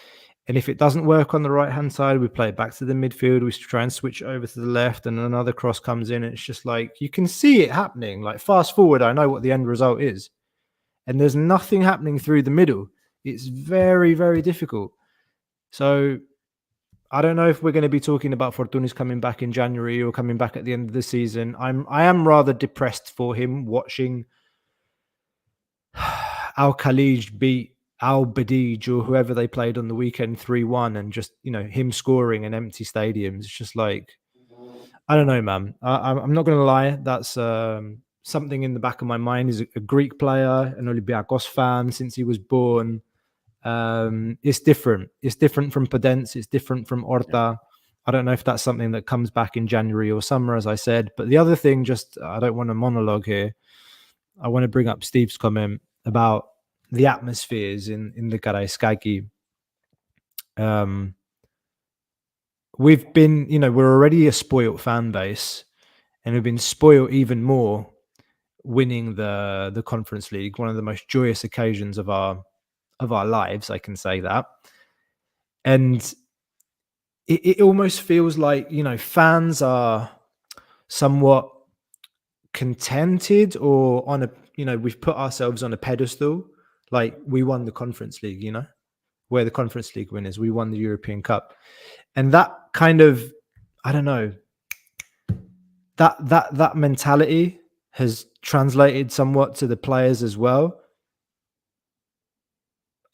and if it doesn't work on the right-hand side, we play it back to the midfield. We try and switch over to the left, and another cross comes in. And it's just like, you can see it happening. Like, fast forward, I know what the end result is. And there's nothing happening through the middle. It's very, very difficult. So I don't know if we're going to be talking about Fortunis coming back in January or coming back at the end of the season. I am rather depressed for him watching Al Khalij beat Al Badij or whoever they played on the weekend 3-1, and just, him scoring in empty stadiums. It's just like, I don't know, man. I'm not going to lie. That's something in the back of my mind. He's a Greek player, an Olympiacos fan since he was born. It's different. It's different from Podence. It's different from Orta. I don't know if that's something that comes back in January or summer, as I said. But the other thing, I don't want to monologue here. I want to bring up Steve's comment about the atmospheres in the Karaiskaki. We've been, we're already a spoiled fan base, and we've been spoiled even more winning the Conference League, one of the most joyous occasions of our lives, I can say that. And it almost feels like, fans are somewhat contented or on we've put ourselves on a pedestal. Like, we won the Conference League, we're the Conference League winners. We won the European Cup. And that kind of, I don't know, that mentality has translated somewhat to the players as well.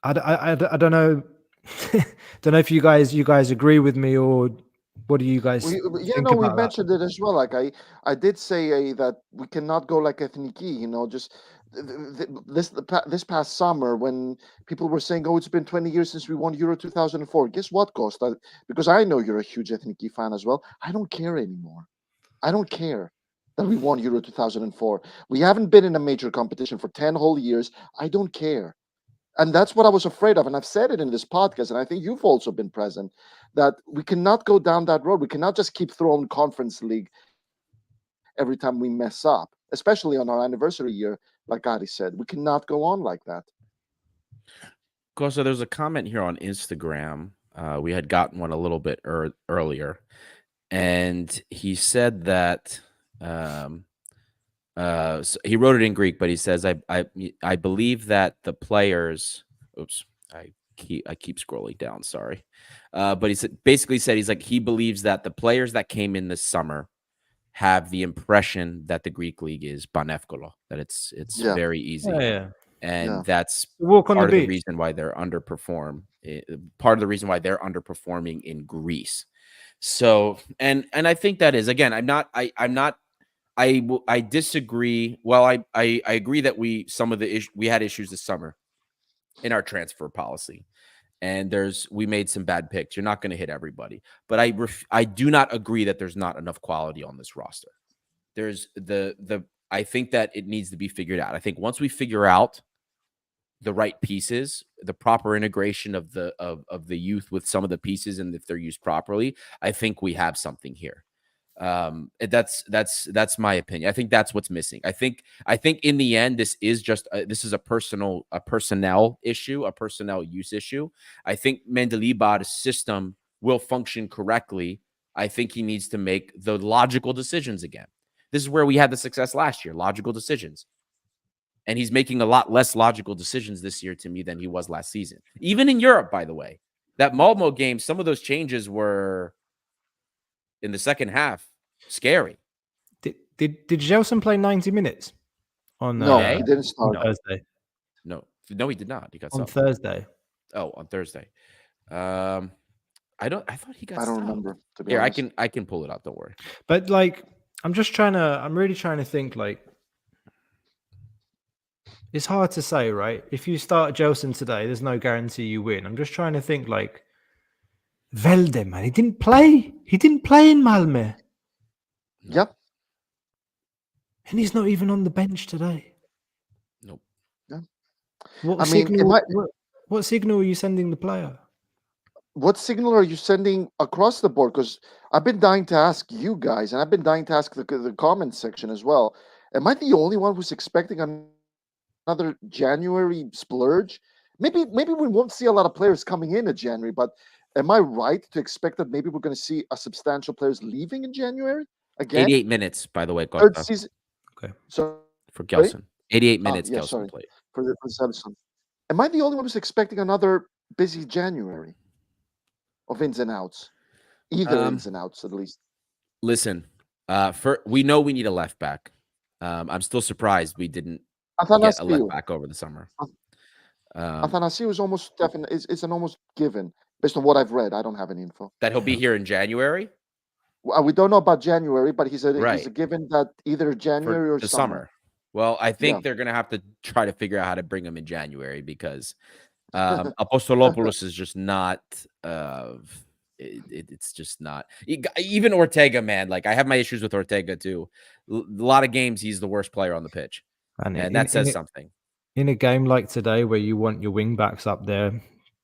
I don't know. Don't know if you guys agree with me, or what do you guys think we about that? mentioned it as well. Like I did say that we cannot go like Ethniki. Just this past summer when people were saying, "Oh, it's been 20 years since we won Euro 2004." Guess what, Costa? Because I know you're a huge Ethniki fan as well. I don't care anymore. I don't care that we won Euro 2004. We haven't been in a major competition for 10 whole years. I don't care. And that's what I was afraid of. And I've said it in this podcast, and I think you've also been present, that we cannot go down that road. We cannot just keep throwing Conference League every time we mess up, especially on our anniversary year, like Adi said. We cannot go on like that. Costa, there's a comment here on Instagram. We had gotten one a little bit earlier, and he said that so he wrote it in Greek, but he says, I believe that the players, oops, I keep scrolling down, sorry. But he basically said, he believes that the players that came in this summer have the impression that the Greek league is banefkolo, that it's very easy. And that's part of the reason why they're underperforming in Greece. So, and I think that is, again, I disagree. Well, I agree that we had issues this summer in our transfer policy, and we made some bad picks. You're not going to hit everybody, but I do not agree that there's not enough quality on this roster. There's I think that it needs to be figured out. I think once we figure out the right pieces, the proper integration of the youth with some of the pieces, and if they're used properly, I think we have something here. That's my opinion. I think that's what's missing. I think in the end, this is just this is a personnel issue, a personnel use issue. I think Mendilibar's system will function correctly. I think he needs to make the logical decisions again. This is where we had the success last year, logical decisions. And he's making a lot less logical decisions this year to me than he was last season. Even in Europe, by the way. That Malmo game, some of those changes were in the second half scary. Did Gelson play 90 minutes on No, Today? he didn't start. on Thursday? No, he did not. He got On subbed. Thursday. Oh, on Thursday. I thought he got I don't subbed. remember, to be Here, honest. I can pull it up. Don't worry. But like, I'm really trying to think. Like, it's hard to say, right? If you start Gelson today, there's no guarantee you win. I'm just trying to think, like, Velde, man, he didn't play. He didn't play in Malmö, No. Yep. and he's not even on the bench today. Nope. What I mean, signal? What signal are you sending the player? What signal are you sending across the board? Because I've been dying to ask you guys, and I've been dying to ask the comment section as well. Am I the only one who's expecting another January splurge? Maybe we won't see a lot of players coming in January, but am I right to expect that maybe we're going to see a substantial players leaving in January again? 88 minutes, by the way, Third Costa, season. Okay. So for Gelson. 88 minutes yeah, Gelson sorry. played. for Samsung. Am I the only one who's expecting another busy January of ins and outs? Either ins and outs, at least. Listen, we know we need a left back. I'm still surprised we didn't get a left Athanasiou. back over the summer. Athanasiou is almost definite. It's an almost given based on what I've read. I don't have any info. That he'll be here in January We don't know about January, but he's a Right. given that either January for or the summer. Well, I think Yeah. they're going to have to try to figure out how to bring him in January because Apostolopoulos is just not. It's just not. Even Ortega, man. Like I have my issues with Ortega too. A lot of games, he's the worst player on the pitch, and that says something. In a game like today, where you want your wing backs up there,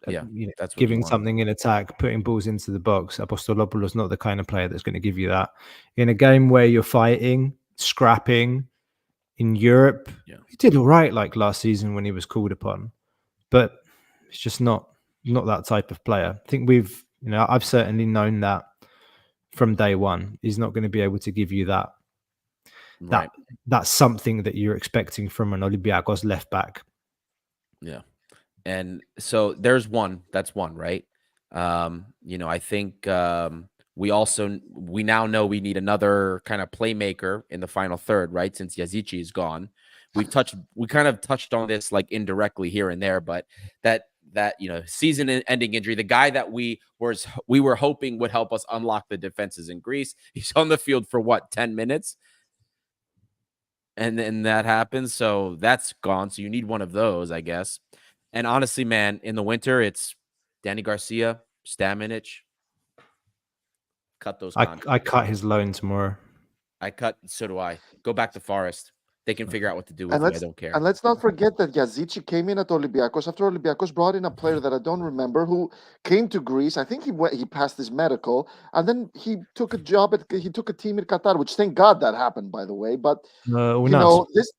Yeah, that's what you giving want. something in attack, putting balls into the box. Apostolopoulos not the kind of player that's going to give you that. In a game where you're fighting, scrapping in Europe, he did all right like last season when he was called upon, but it's just not that type of player. I think I've certainly known that from day one. He's not going to be able to give you that. Right. That's something that you're expecting from an Olympiacos left back. Yeah. And so there's one. That's one, right? I think we now know we need another kind of playmaker in the final third, right? Since Yazici is gone. We kind of touched on this like indirectly here and there, but that season-ending injury, the guy that we were hoping would help us unlock the defenses in Greece, he's on the field for what, 10 minutes? And then that happens. So that's gone. So you need one of those, I guess. And honestly, man, in the winter, it's Danny Garcia, Stamenic. Cut those contracts. I cut his loan tomorrow. So do I. Go back to Forest. They can figure out what to do with it. I don't care. And let's not forget that Yazici came in at Olympiacos after Olympiacos brought in a player that I don't remember who came to Greece. I think he passed his medical, and then he took a team in Qatar, which thank God that happened, by the way. But Unas. this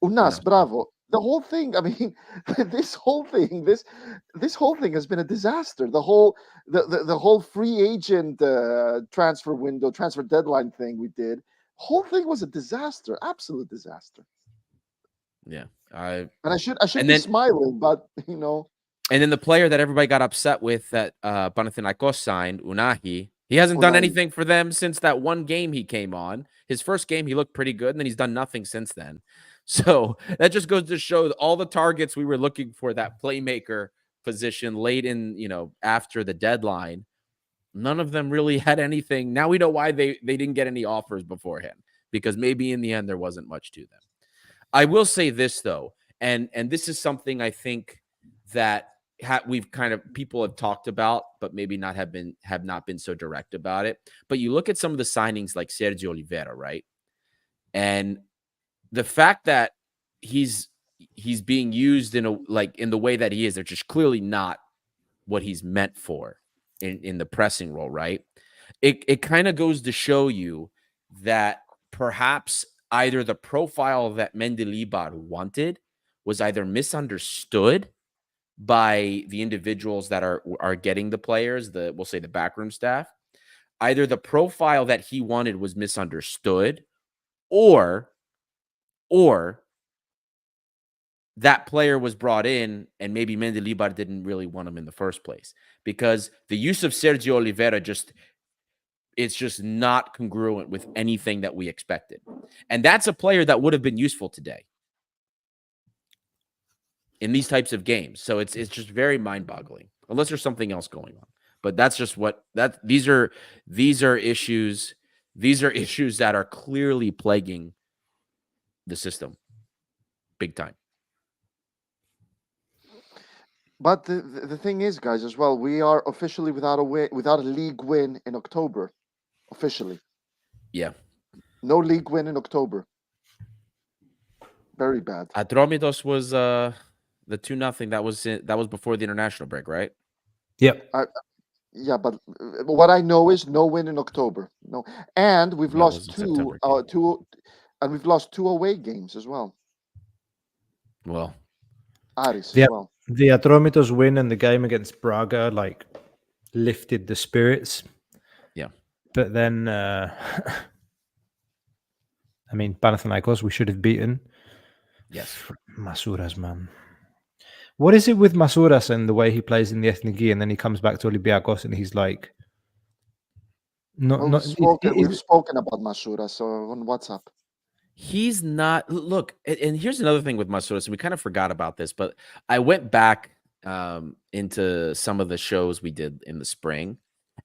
Unas, bravo. The whole thing. I mean, this whole thing has been a disaster. The whole free agent transfer deadline thing we did. Whole thing was a disaster, absolute disaster. Yeah, I should be smiling, but And then the player that everybody got upset with that Panathinaikos signed, Unahi, he hasn't done anything for them since that one game he came on. His first game, he looked pretty good, and then he's done nothing since then. So that just goes to show all the targets we were looking for, that playmaker position late in, after the deadline. None of them really had anything. Now we know why they didn't get any offers beforehand, because maybe in the end there wasn't much to them. I will say this though, and this is something I think that we've people have talked about, but maybe have not been so direct about it. But you look at some of the signings like Sergio Oliveira, right? And the fact that he's being used in the way that he is, they're just clearly not what he's meant for in the pressing role, right? It kind of goes to show you that perhaps either the profile that Mendilibar wanted was either misunderstood by the individuals that are getting the players, we'll say the backroom staff. Either the profile that he wanted was misunderstood, or that player was brought in and maybe Mendilibar didn't really want him in the first place, because the use of Sergio Oliveira it's just not congruent with anything that we expected. And that's a player that would have been useful today in these types of games. So it's just very mind-boggling, unless there's something else going on. But that's just these are issues. These are issues that are clearly plaguing the system big time. But the thing is, guys, as well, we are officially without a league win in October. Officially. Yeah. No league win in October. Very bad. Atromitos was the 2-0. That was before the international break, right? Yep. Yeah, but what I know is no win in October. No, and we've lost two, and we've lost 2 away games as well. Well, Aris as well. The Atromitos win and the game against Braga lifted the spirits. Yeah, but then I mean, Panathinaikos we should have beaten. Yes, Masouras, man. What is it with Masouras and the way he plays in the Ethniki, and then he comes back to Olympiacos and he's like, we've spoken about Masouras on WhatsApp. He's not. Look, and here's another thing with Masouras, and we kind of forgot about this, but I went back into some of the shows we did in the spring,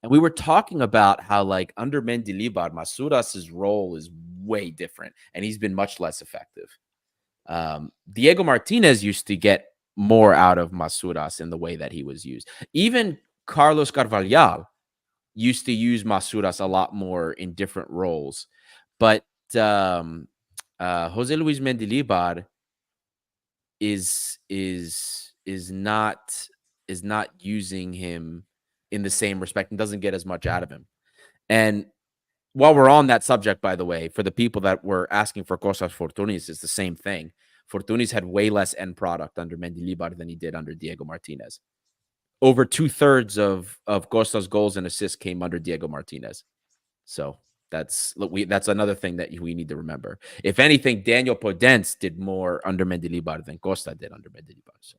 and we were talking about how, like, under Mendilibar, Masouras' role is way different, and he's been much less effective. Diego Martinez used to get more out of Masouras in the way that he was used. Even Carlos Carvalhal used to use Masouras a lot more in different roles, but Jose Luis Mendilibar is not using him in the same respect and doesn't get as much out of him. And while we're on that subject, by the way, for the people that were asking for Kostas Fortounis, it's the same thing. Fortounis had way less end product under Mendilibar than he did under Diego Martinez. Over 2/3 of Kostas' goals and assists came under Diego Martinez. So that's another thing that we need to remember. If anything, Daniel Podence did more under Mendilibar than Costa did under Mendilibar. So.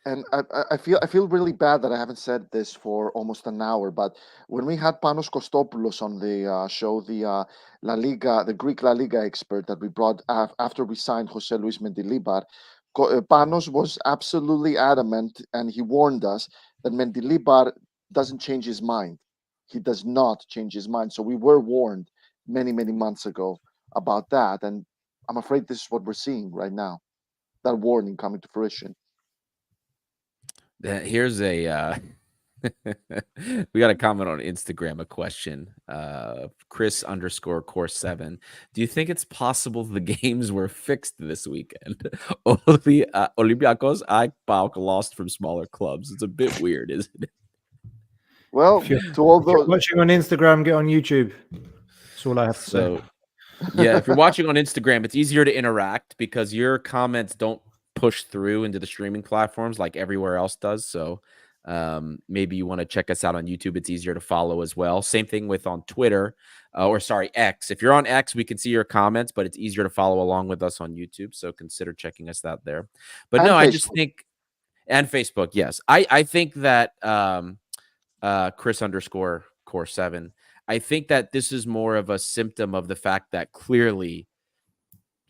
And I feel really bad that I haven't said this for almost an hour, but when we had Panos Kostopoulos on the show, the La Liga, the Greek La Liga expert that we brought after we signed Jose Luis Mendilibar, Panos was absolutely adamant, and he warned us that Mendilibar doesn't change his mind. He does not change his mind. So we were warned many, many months ago about that, and I'm afraid this is what we're seeing right now. That warning coming to fruition. Here's a we got a comment on Instagram, a question. Chris_Course7. Do you think it's possible the games were fixed this weekend? Olympiacos, AEK lost from smaller clubs. It's a bit weird, isn't it? Well, to all those watching on Instagram, get on YouTube. That's all I have to say. Yeah, if you're watching on Instagram, it's easier to interact because your comments don't push through into the streaming platforms like everywhere else does. So maybe you want to check us out on YouTube. It's easier to follow as well. Same thing with on Twitter, X. If you're on X, we can see your comments, but it's easier to follow along with us on YouTube. So consider checking us out there. But no, Facebook. I just think, and Facebook, yes. I think that Chris_Course7, I think that this is more of a symptom of the fact that clearly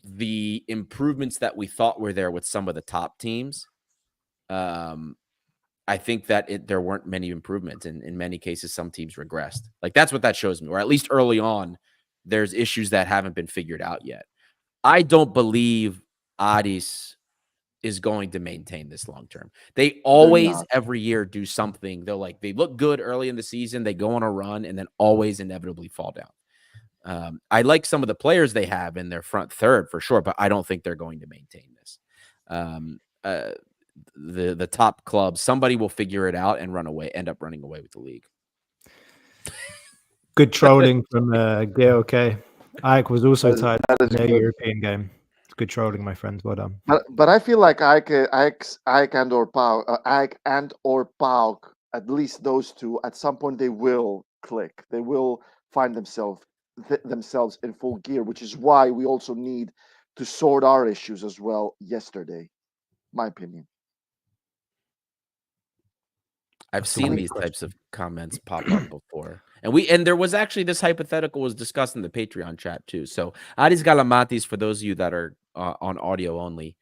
the improvements that we thought were there with some of the top teams, I think that there weren't many improvements. And in many cases, some teams regressed. Like, that's what that shows me, or at least early on, there's issues that haven't been figured out yet. I don't believe Aris is going to maintain this long term. They always every year do something. They look good early in the season, they go on a run, and then always inevitably fall down. I like some of the players they have in their front third for sure, but I don't think they're going to maintain this. The top clubs, somebody will figure it out and end up running away with the league. good trolling from Gail K. Ike was also tied That in is their good. European game. It's good trolling, my friends. Well done. But I feel like Ike and or Pauk, at least those two, at some point they will click. They will find themselves in full gear, which is why we also need to sort our issues as well yesterday. My opinion. I've That's a seen weird these question. types of comments pop up before. And there was actually this hypothetical was discussed in the Patreon chat too. So Aris Galamatis, for those of you that are on audio only,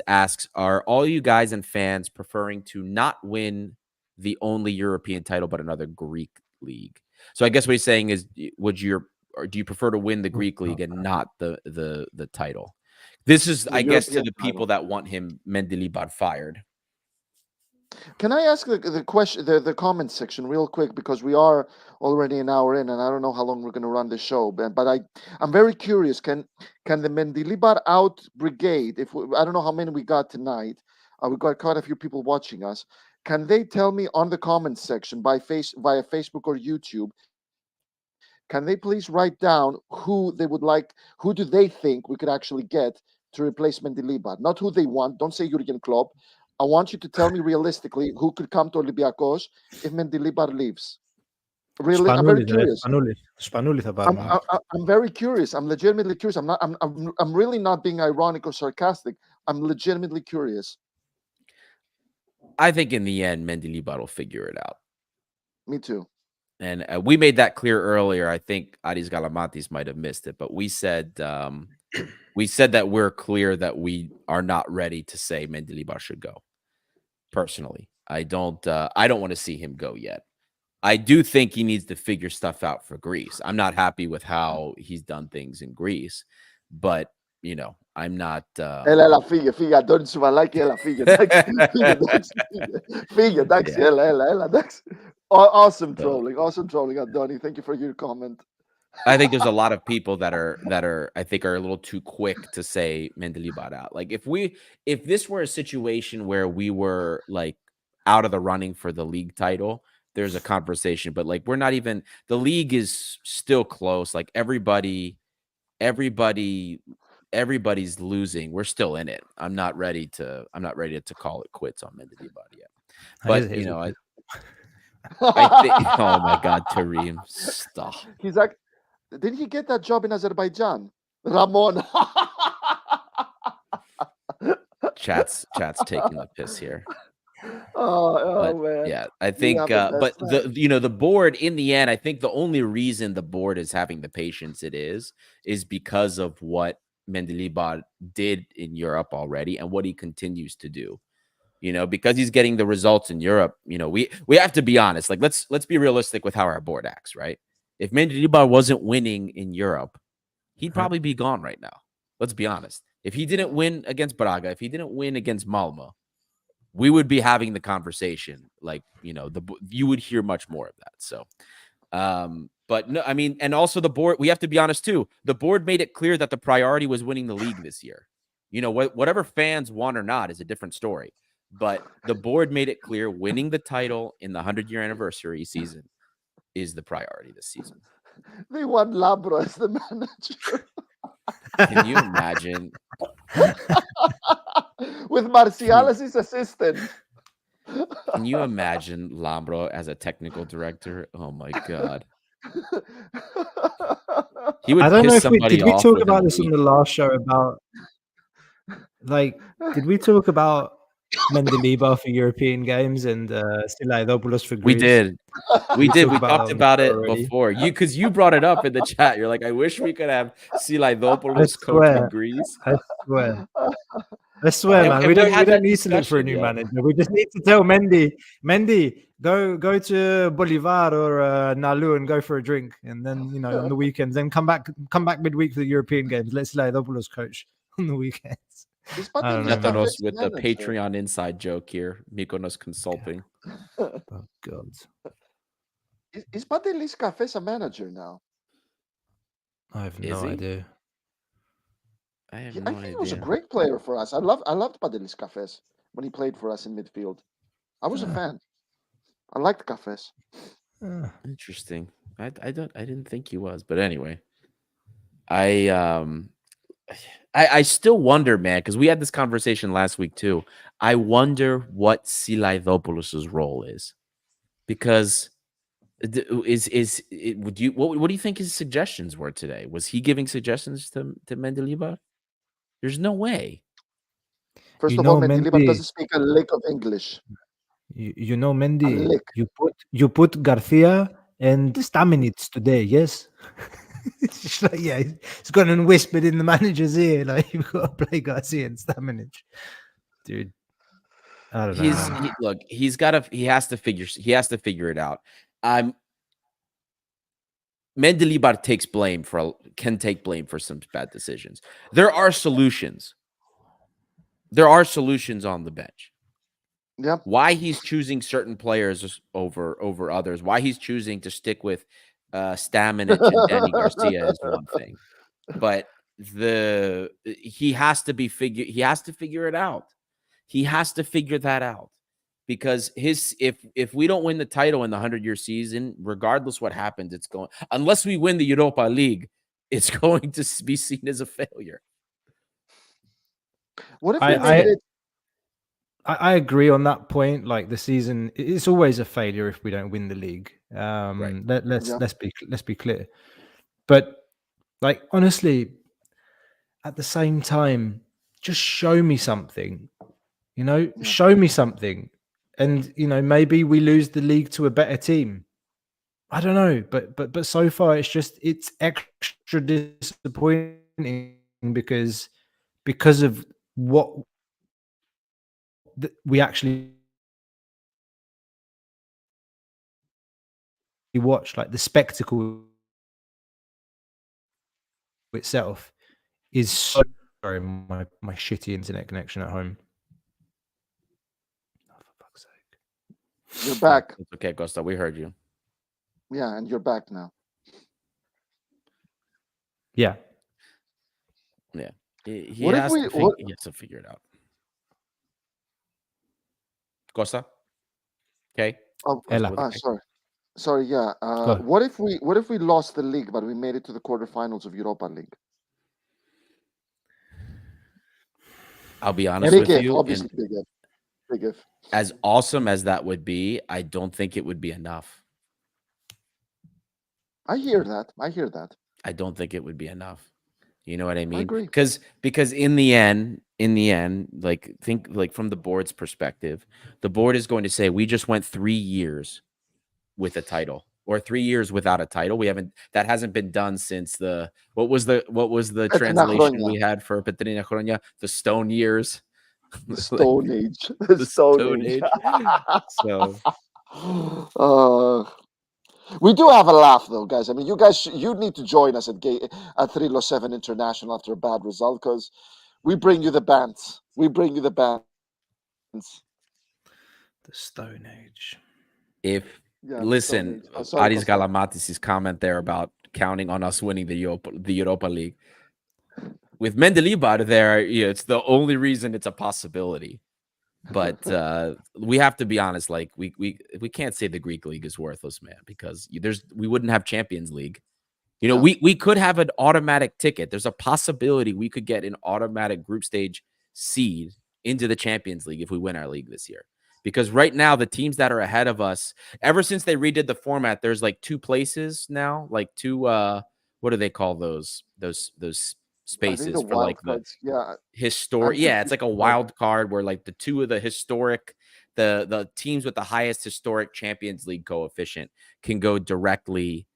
asks, are all you guys and fans preferring to not win the only European title but another Greek league? So I guess what he's saying is, or do you prefer to win the Greek league and not the title? This is, The I guess, to European the people title. that want him Mendilibar fired. Can I ask the question, the comment section real quick, because we are already an hour in, and I don't know how long we're going to run the show, but I'm very curious. Can the Mendilibar out brigade, I don't know how many we got tonight, we got quite a few people watching us. Can they tell me on the comments section via Facebook or YouTube? Can they please write down who do they think we could actually get to replace Mendilibar? Not who they want. Don't say Jurgen Klopp. I want you to tell me realistically who could come to Olympiacos if Mendilibar leaves. Really, I'm very curious. I'm very curious. I'm legitimately curious. I'm really not being ironic or sarcastic. I'm legitimately curious. I think in the end, Mendilibar will figure it out. Me too. And we made that clear earlier. I think Aris Galamatis might have missed it, but we said that we're clear that we are not ready to say Mendilibar should go. Personally, I don't want to see him go yet. I do think he needs to figure stuff out for Greece. I'm not happy with how he's done things in Greece, but I'm not. Ela é la figa, adoro te falar que ela figa, figa, Dax, ela, Dax. Awesome trolling, Adoni. Thank you for your comment. I think there's a lot of people that are I think are a little too quick to say Mendilibar out. Like if this were a situation where we were like out of the running for the league title, there's a conversation. But like we're not even, the league is still close. Like everybody's losing. We're still in it. I'm not ready to call it quits on Mendilibar yet. But I think oh my God, Tareem, stop. He's like, did he get that job in Azerbaijan? Ramon. Chat's taking the piss here. Oh man. Yeah, I think but the board in the end, I think the only reason the board is having the patience it is because of what Mendilibar did in Europe already and what he continues to do. Because he's getting the results in Europe, we have to be honest. Like let's be realistic with how our board acts, right? If Mendilibar wasn't winning in Europe, he'd probably be gone right now. Let's be honest. If he didn't win against Braga, if he didn't win against Malmo, we would be having the conversation. Like, you would hear much more of that. So, but no, I mean, and also the board, we have to be honest too. The board made it clear that the priority was winning the league this year. Whatever fans want or not is a different story. But the board made it clear winning the title in the 100-year anniversary season is the priority this season. They want Labro as the manager. Can you imagine? With Marcial as his assistant. Can you imagine Lambro as a technical director? Oh my God. He would piss somebody off. Did we talk about this in the last show about did we talk about Mendilibar for European games and Silaidopoulos for Greece? We did. We talked about it before. Because you brought it up in the chat. You're like, I wish we could have Silaidopoulos coaching Greece. I swear, man. We don't need to look for a new manager. We just need to tell Mendy, go to Bolivar or Nalu and go for a drink, and then on the weekends, then come back midweek for the European games. Let's Silaidopoulos coach on the weekends. Mykonos with the Patreon inside joke here. Mykonos Consulting. Oh God. Is Padelis Cafes a manager now? I have no idea. I think he was a great player for us. I loved Padelis Cafes when he played for us in midfield. I was a fan. I liked Cafes. Interesting. I didn't think he was, but anyway, I um I still wonder, man, because we had this conversation last week too. I wonder what Silaidopoulos' role is because would you what do you think his suggestions were today? Was he giving suggestions to Mendilibar? There's no way. First You of all, know, Mendilibar Mendy. doesn't speak a lick of English. You know, A Mendy. lick. You put Garcia and Stamenic today. Yes. It's just like, yeah, he's gone and whispered in the manager's ear, like, you've got to play Garcia and Stamenic, dude. I don't know. Look, he has to figure it out. Mendilibar can take blame for some bad decisions. There are solutions. There are solutions on the bench. Yeah. Why he's choosing certain players over others, why he's choosing to stick with Stamenic and Danny Garcia is one thing. But he has to figure it out. He has to figure that out. Because if we don't win the title in the 100-year season, regardless what happens, unless we win the Europa League, it's going to be seen as a failure. What if we made it? I agree on that point. Like, the season, it's always a failure if we don't win the league. Right. Let's be clear. But, like, honestly, at the same time, just show me something. Show me something. And, maybe we lose the league to a better team. I don't know, but so far it's extra disappointing because of what we actually watch. Like, the spectacle itself is so. Sorry, my shitty internet connection at home. Oh, for fuck's sake! You're back. It's okay, Costa. We heard you. Yeah, and you're back now. Yeah. Yeah. He has to figure it out. Costa? Okay. Oh, sorry. Yeah. Go. What if we lost the league, but we made it to the quarterfinals of Europa League? I'll be honest with you. Obviously, big if. As awesome as that would be, I don't think it would be enough. I hear that. I don't think it would be enough. You know what I mean? I agree. Because in the end, think from the board's perspective, the board is going to say we just went 3 years with a title or 3 years without a title. That hasn't been done since what was the translation we had for Petrina Chronia? The Stone Years. The Stone Age. The Stone Age. So we do have a laugh, though, guys. I mean, you need to join us at 307 International after a bad result, because we bring you the bands. The Stone Age. Listen, Aris Galamatis' comment there about counting on us winning the Europa League. With Mendilibar there, it's the only reason it's a possibility. But we have to be honest. Like, we can't say the Greek league is worthless, man, because we wouldn't have Champions League. We could have an automatic ticket. There's a possibility we could get an automatic group stage seed into the Champions League if we win our league this year. Because right now, the teams that are ahead of us, ever since they redid the format, there's like 2 places now, like 2 what do they call those spaces for like cards. The historic? Yeah, it's like a wild card where like the 2 of the historic, the teams with the highest historic Champions League coefficient can go directly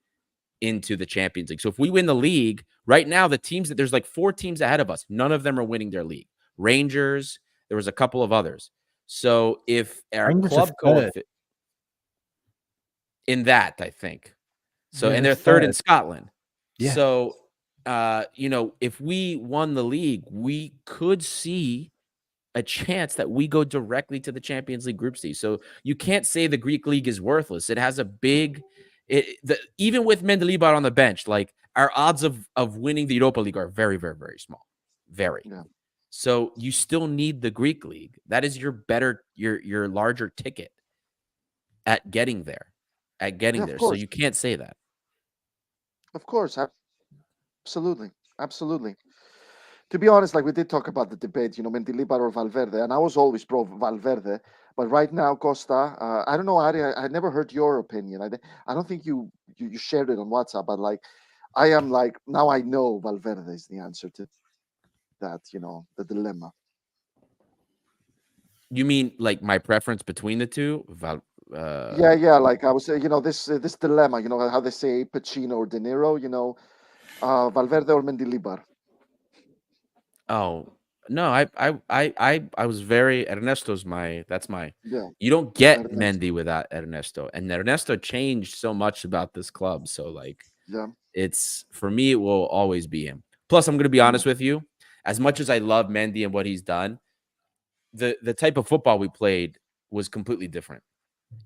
into the Champions League. So if we win the league right now, there's like 4 teams ahead of us. None of them are winning their league. Rangers, there was a couple of others. So if our club coefficient in that, I think so, and they're third in Scotland. Yeah. So, if we won the league, we could see a chance that we go directly to the Champions League group stage. So you can't say the Greek league is worthless. It has a big, even with Mendilibar on the bench, like our odds of winning the Europa League are very, very, very small. Very. Yeah. So you still need the Greek league. That is your larger ticket at getting there. So you can't say that. Of course, absolutely, absolutely. To be honest, like we did talk about the debate, Mendilibar or Valverde, and I was always pro Valverde. But right now, Costa, I don't know, Ari, I never heard your opinion. I don't think you shared it on WhatsApp, but like, I am like, now I know Valverde is the answer to that, the dilemma. You mean like my preference between the two? Yeah, like I was saying, this dilemma, how they say Pacino or De Niro, Valverde or Mendilibar. Oh no, I was very Ernesto's that's my. Yeah, You don't get Ernesto. Mendy without Ernesto, and Ernesto changed so much about this club. So like, Yeah. it's for me, it will always be him. Plus, I'm going to be Mm, honest with you. As much as I love Mendy and what he's done, the type of football we played was completely different.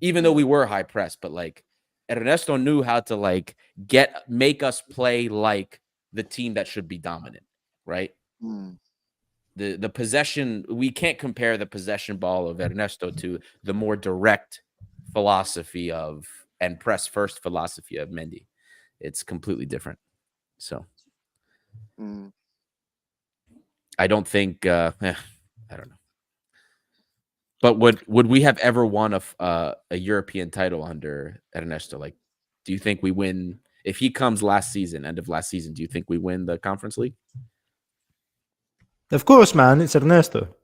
Even though mm, we were high press, but like Ernesto knew how to like make us play like the team that should be dominant, right? mm. The possession, we can't compare the possession ball of Ernesto to the more direct philosophy of and press first philosophy of Mendy. It's completely different. So Mm. I don't think I don't know. But would we have ever won a European title under Ernesto? Like, do you think we win if he comes last season, end of last season? Do you think we win the Conference League? Of course, man. It's Ernesto.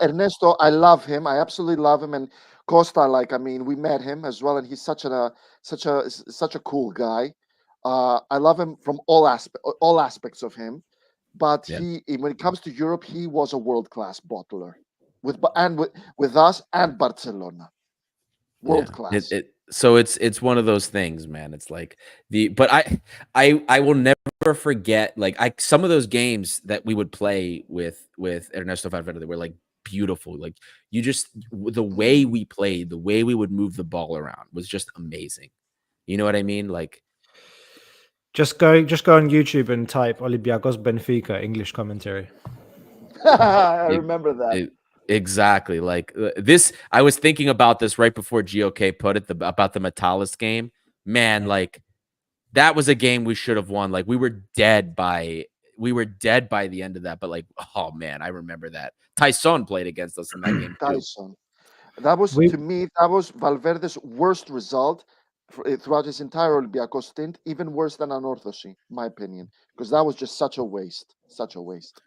Ernesto, I love him. I absolutely love him. And Costa, like, I mean, we met him as well, and he's such a cool guy. I love him from all aspects of him. But Yeah. when it comes to Europe, he was a world class bottler with us and Barcelona, world class. So it's one of those things, man. It's like but I will never forget like some of those games that we would play with Ernesto Valverde, they were like beautiful. Like the way we played, the way we would move the ball around was just amazing. You know what I mean? Like Just go on YouTube and type Olympiacos Benfica English commentary. I remember that. Exactly. Like this, I was thinking about this right before GOK put it about the Metalis game. Man, like that was a game we should have won. Like we were dead by the end of that. But like, oh man, I remember that. Tyson played against us in that game too. Tyson. That was to me. That was Valverde's worst result throughout his entire Olympiacos stint. Even worse than Anorthosi, in my opinion, because that was just such a waste. Such a waste.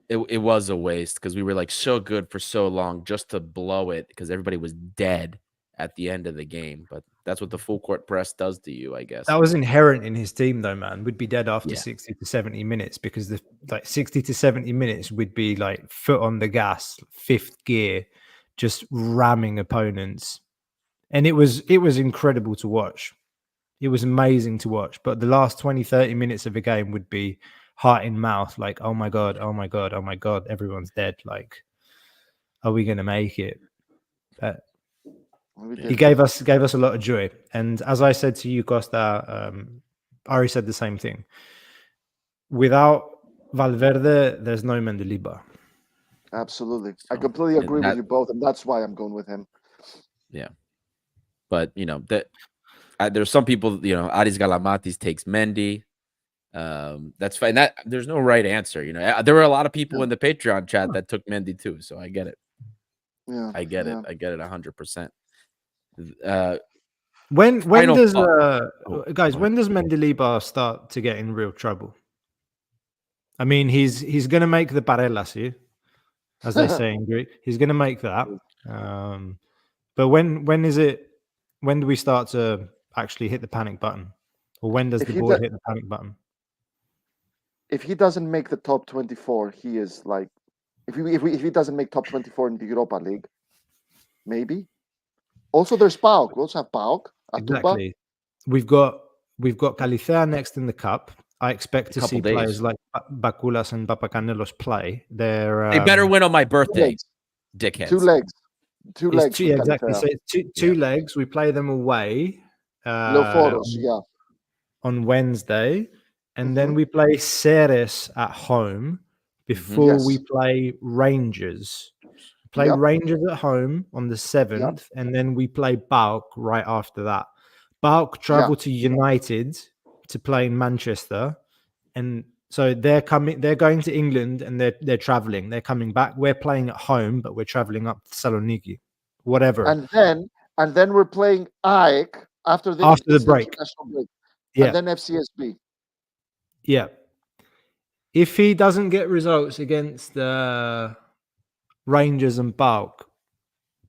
It was a waste because we were like so good for so long just to blow it because everybody was dead at the end of the game. But that's what the full court press does to you, I guess. That was inherent in his team, though, man. We'd be dead after Yeah. 60 to 70 minutes because the 60 to 70 minutes we'd be like foot on the gas, fifth gear, just ramming opponents. And it was incredible to watch. It was amazing to watch. But the last 20, 30 minutes of a game would be heart in mouth, like, oh my God, oh my God, oh my God, everyone's dead. Like, are we going to make it? He gave us a lot of joy. And as I said to you, Costa, Ari said the same thing. Without Valverde, there's no Mendilibar. Absolutely. I completely agree with you both. And that's why I'm going with him. Yeah. But, there's some people, Aris Galamatis takes Mendy. That's fine. There's no right answer. There were a lot of people in the Patreon chat that took Mendy too. So I get it. Yeah. I get it. I get it 100%. When does when does Mendilibar start to get in real trouble? I mean, he's going to make the parelasi, as they say in Greek. He's going to make that. But when do we start to actually hit the panic button? Or when does the board hit the panic button? If he doesn't make the top 24, he is like, if he doesn't make top 24 in the Europa League, maybe. Also, there's PAOK. We also have PAOK. Exactly. We've got Califea next in the cup. I expect to see players like Bakulas and Papacanelos play. They better win on my birthday, dickheads. Two legs. Exactly. So it's two legs. We play them away. On Wednesday. And then we play Ceres at home before we play Rangers. Rangers at home on the 7th, and then we play PAOK right after that. Balk Yeah. travel to United to play in Manchester, and so they're going to England and they're traveling. They're coming back. We're playing at home, but we're traveling up to Saloniki, whatever. And then we're playing AEK after the After the break, international break, and yeah, then FCSB. yeah. If he doesn't get results against Rangers and Balk,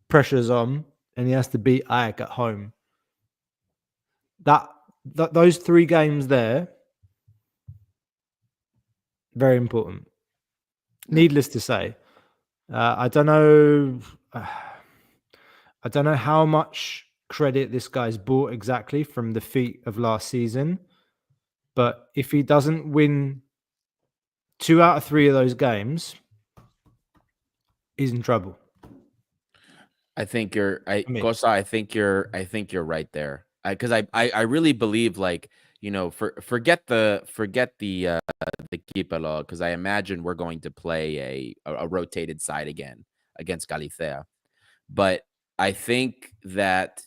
pressure's on, and he has to beat AEK at home. That those 3 games there, very important. Yeah. Needless to say, I don't know. I don't know how much credit this guy's bought exactly from the feat of last season, but if he doesn't win 2 out of 3 of those games, he's in trouble. I think you're mean- Costa, I think you're right there. Because I really believe, like, forget the Kipelo, because I imagine we're going to play a rotated side again against Galicia. But I think that,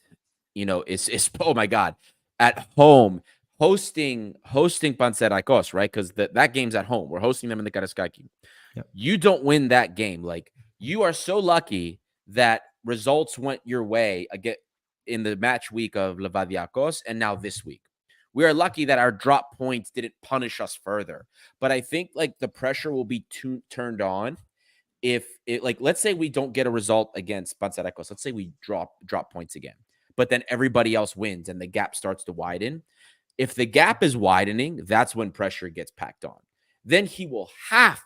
it's oh my God, at home hosting Panserikos, right? Because that game's at home. We're hosting them in the Karaiskaki. Yep. You don't win that game. Like, you are so lucky that results went your way again in the match week of Olympiacos and now this week. We are lucky that our drop points didn't punish us further. But I think, like, the pressure will be turned on if like, let's say we don't get a result against Panserikos. Let's say we drop points again, but then everybody else wins and the gap starts to widen. If the gap is widening, that's when pressure gets packed on. Then he will have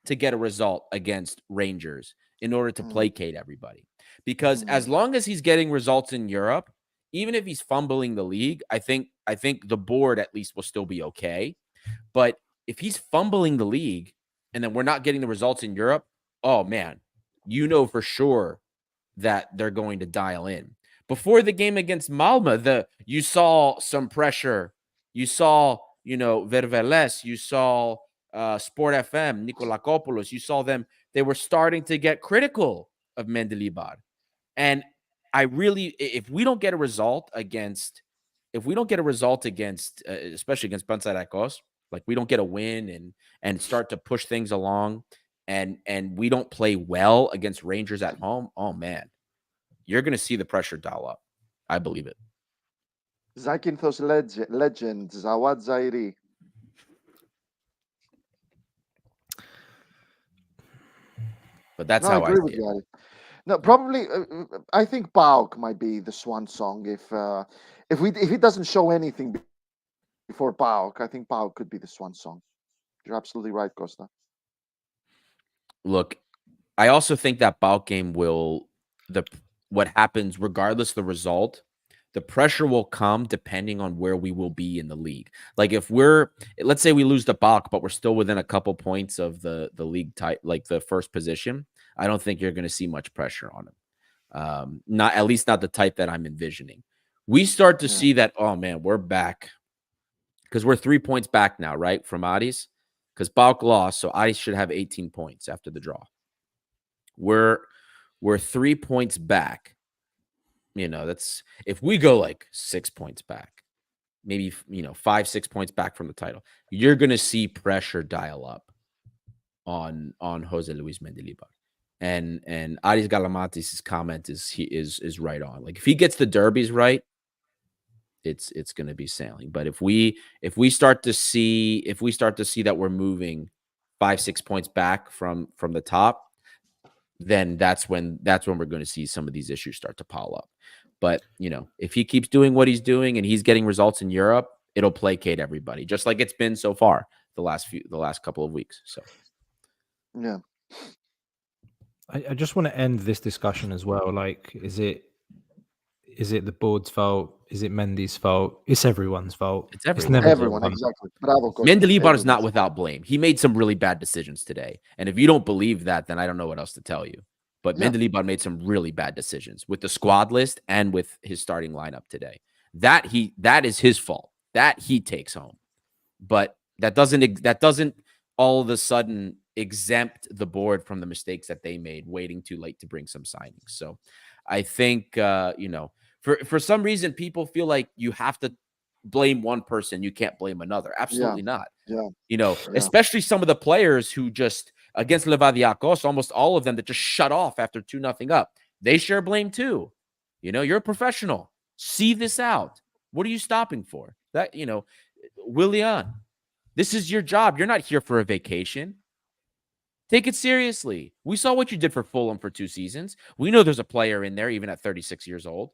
to get a result against Rangers in order to placate everybody. Because as long as he's getting results in Europe, even if he's fumbling the league, I think the board at least will still be okay. But if he's fumbling the league and then we're not getting the results in Europe, oh man, for sure that they're going to dial in. Before the game against Malmö, you saw some pressure. You saw, Verveles, you saw Sport FM, Nikolakopoulos, you saw them. They were starting to get critical of Mendilibar. And I really, if we don't get a result against, especially against Panserikos, like, we don't get a win and start to push things along, and we don't play well against Rangers at home, oh man, you're going to see the pressure dial up. I believe it. Zakynthos legend, Zawad Zairi. But that's No, I how I agree see with it. you, Ali. No, probably. I think Pauk might be the swan song if he doesn't show anything before Pauk. I think Pauk could be the swan song. You're absolutely right, Costa. Look, I also think that bout game what happens regardless of the result, the pressure will come depending on where we will be in the league. Like, if let's say we lose the Bach, but we're still within a couple points of the league type, like the first position, I don't think you're going to see much pressure on him. Not, at least not the type that I'm envisioning. We start to see that, oh man, we're back, because we're 3 points back now, right, from Aris, because Bach lost, so Aris should have 18 points after the draw. We're 3 points back. That's, if we go like 6 points back, maybe 5-6 points back from the title, you're gonna see pressure dial up on Jose Luis Mendilibar. And Aris Galamatis' comment is right on. Like, if he gets the derbies right, it's gonna be sailing. But if we start to see that we're moving 5-6 points back from the top, then that's when we're going to see some of these issues start to pile up. But, if he keeps doing what he's doing and he's getting results in Europe, it'll placate everybody, just like it's been so far the last couple of weeks. So, yeah. I just want to end this discussion as well. Like, is it the board's fault? Is it Mendy's fault? It's everyone's fault. It's everyone. never Everyone, exactly. Bravo, Costa. Mendilibar is not without blame. He made some really bad decisions today. And if you don't believe that, then I don't know what else to tell you. But Mendilibar made some really bad decisions with the squad list and with his starting lineup today. That is his fault. That he takes home. But that doesn't all of a sudden exempt the board from the mistakes that they made waiting too late to bring some signings. So I think, For some reason, people feel like you have to blame one person, you can't blame another. Absolutely not. Yeah. You know, Yeah. especially some of the players who just against Olympiacos, almost all of them that just shut off after 2-0 up. They share blame too. You know, you're a professional. See this out. What are you stopping for? That, you know, Willian, this is your job. You're not here for a vacation. Take it seriously. We saw what you did for Fulham for 2 seasons. We know there's a player in there, even at 36 years old.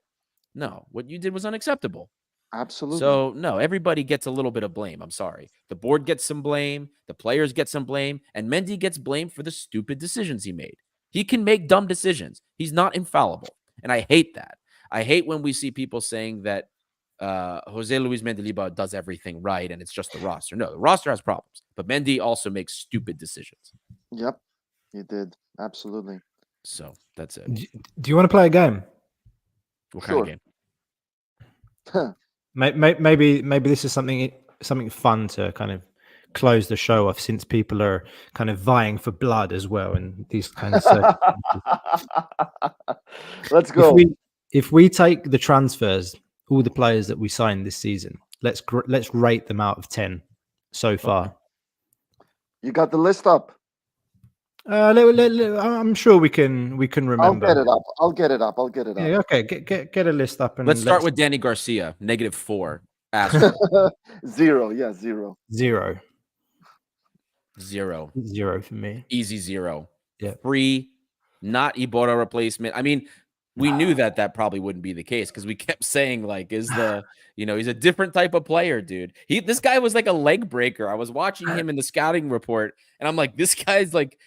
No, what you did was unacceptable. Absolutely. So, no, everybody gets a little bit of blame. I'm sorry. The board gets some blame. The players get some blame. And Mendy gets blamed for the stupid decisions he made. He can make dumb decisions. He's not infallible. And I hate that. I hate when we see people saying that Jose Luis Mendilibar does everything right and it's just the roster. No, the roster has problems. But Mendy also makes stupid decisions. Yep, he did. Absolutely. So, that's it. Do you want to play a game? What kind of Sure. game? Maybe this is something fun to kind of close the show off, since people are kind of vying for blood as well in these kind of circumstances. Let's go. If we take the transfers, all the players that we signed this season, let's rate them out of 10 so far. Okay. You got the list up? I'm sure we can remember. I'll get it up. Yeah, okay. Get a list up and Let's start with Danny Garcia, -4. Zero. Yeah, zero. Zero for me. Easy 0. Yeah. Free, not Iborra replacement. I mean, we knew that probably wouldn't be the case because we kept saying, like, he's a different type of player, dude. This guy was like a leg breaker. I was watching him in the scouting report, and I'm like, this guy's like,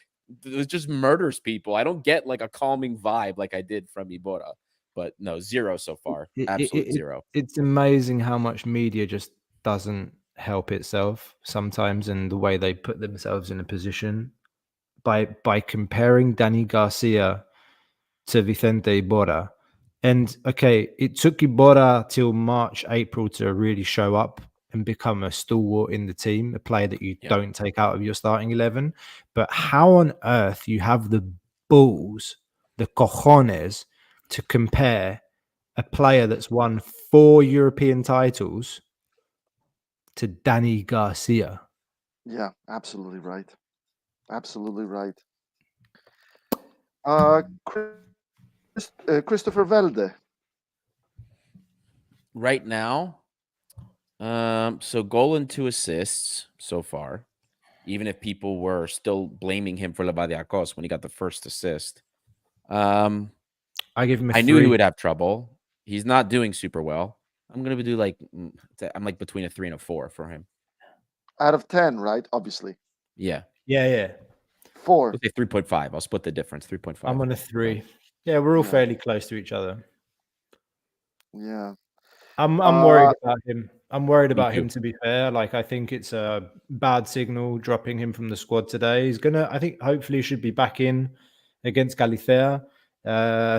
it just murders people. I don't get like a calming vibe like I did from Iborra. But no, 0 so far. Absolute 0. It's amazing how much media just doesn't help itself sometimes, and the way they put themselves in a position by comparing Danny Garcia to Vicente Iborra. And okay, it took Iborra till March, April to really show up and become a stalwart in the team, a player that you don't take out of your starting 11. But how on earth you have the balls, the cojones, to compare a player that's won 4 European titles to Danny Garcia? Yeah, absolutely right. Absolutely right. Christopher Velde. Right now, so goal and 2 assists so far, even if people were still blaming him for Olympiacos when he got the first assist. I give him a 3. I knew he would have trouble. He's not doing super well. I'm going to do I'm like between a 3 and a 4 for him. Out of 10, right? Obviously. Yeah. 4. Okay, 3.5. I'll split the difference. 3.5. I'm on a 3. Yeah, we're all fairly close to each other. Yeah. I'm worried about him. I'm worried about too. him, to be fair. Like, I think it's a bad signal dropping him from the squad today. I think hopefully he should be back in against Galicia.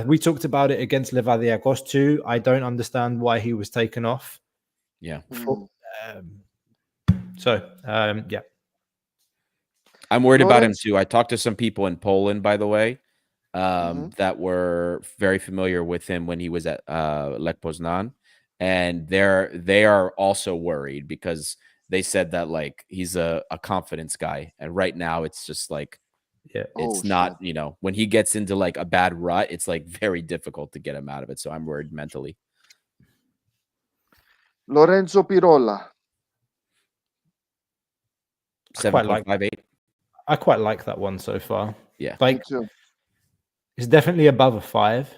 We talked about it against Olympiacos too. I don't understand why he was taken off. Yeah. Yeah. I'm worried about him too. I talked to some people in Poland, by the way, that were very familiar with him when he was at Lech Poznan. And they are also worried because they said that, like, he's a confidence guy. And right now it's just like, it's not, when he gets into like a bad rut, it's like very difficult to get him out of it. So I'm worried mentally. Lorenzo Pirola. 7.58. I quite like that one so far. Yeah. Me too. It's definitely above a 5.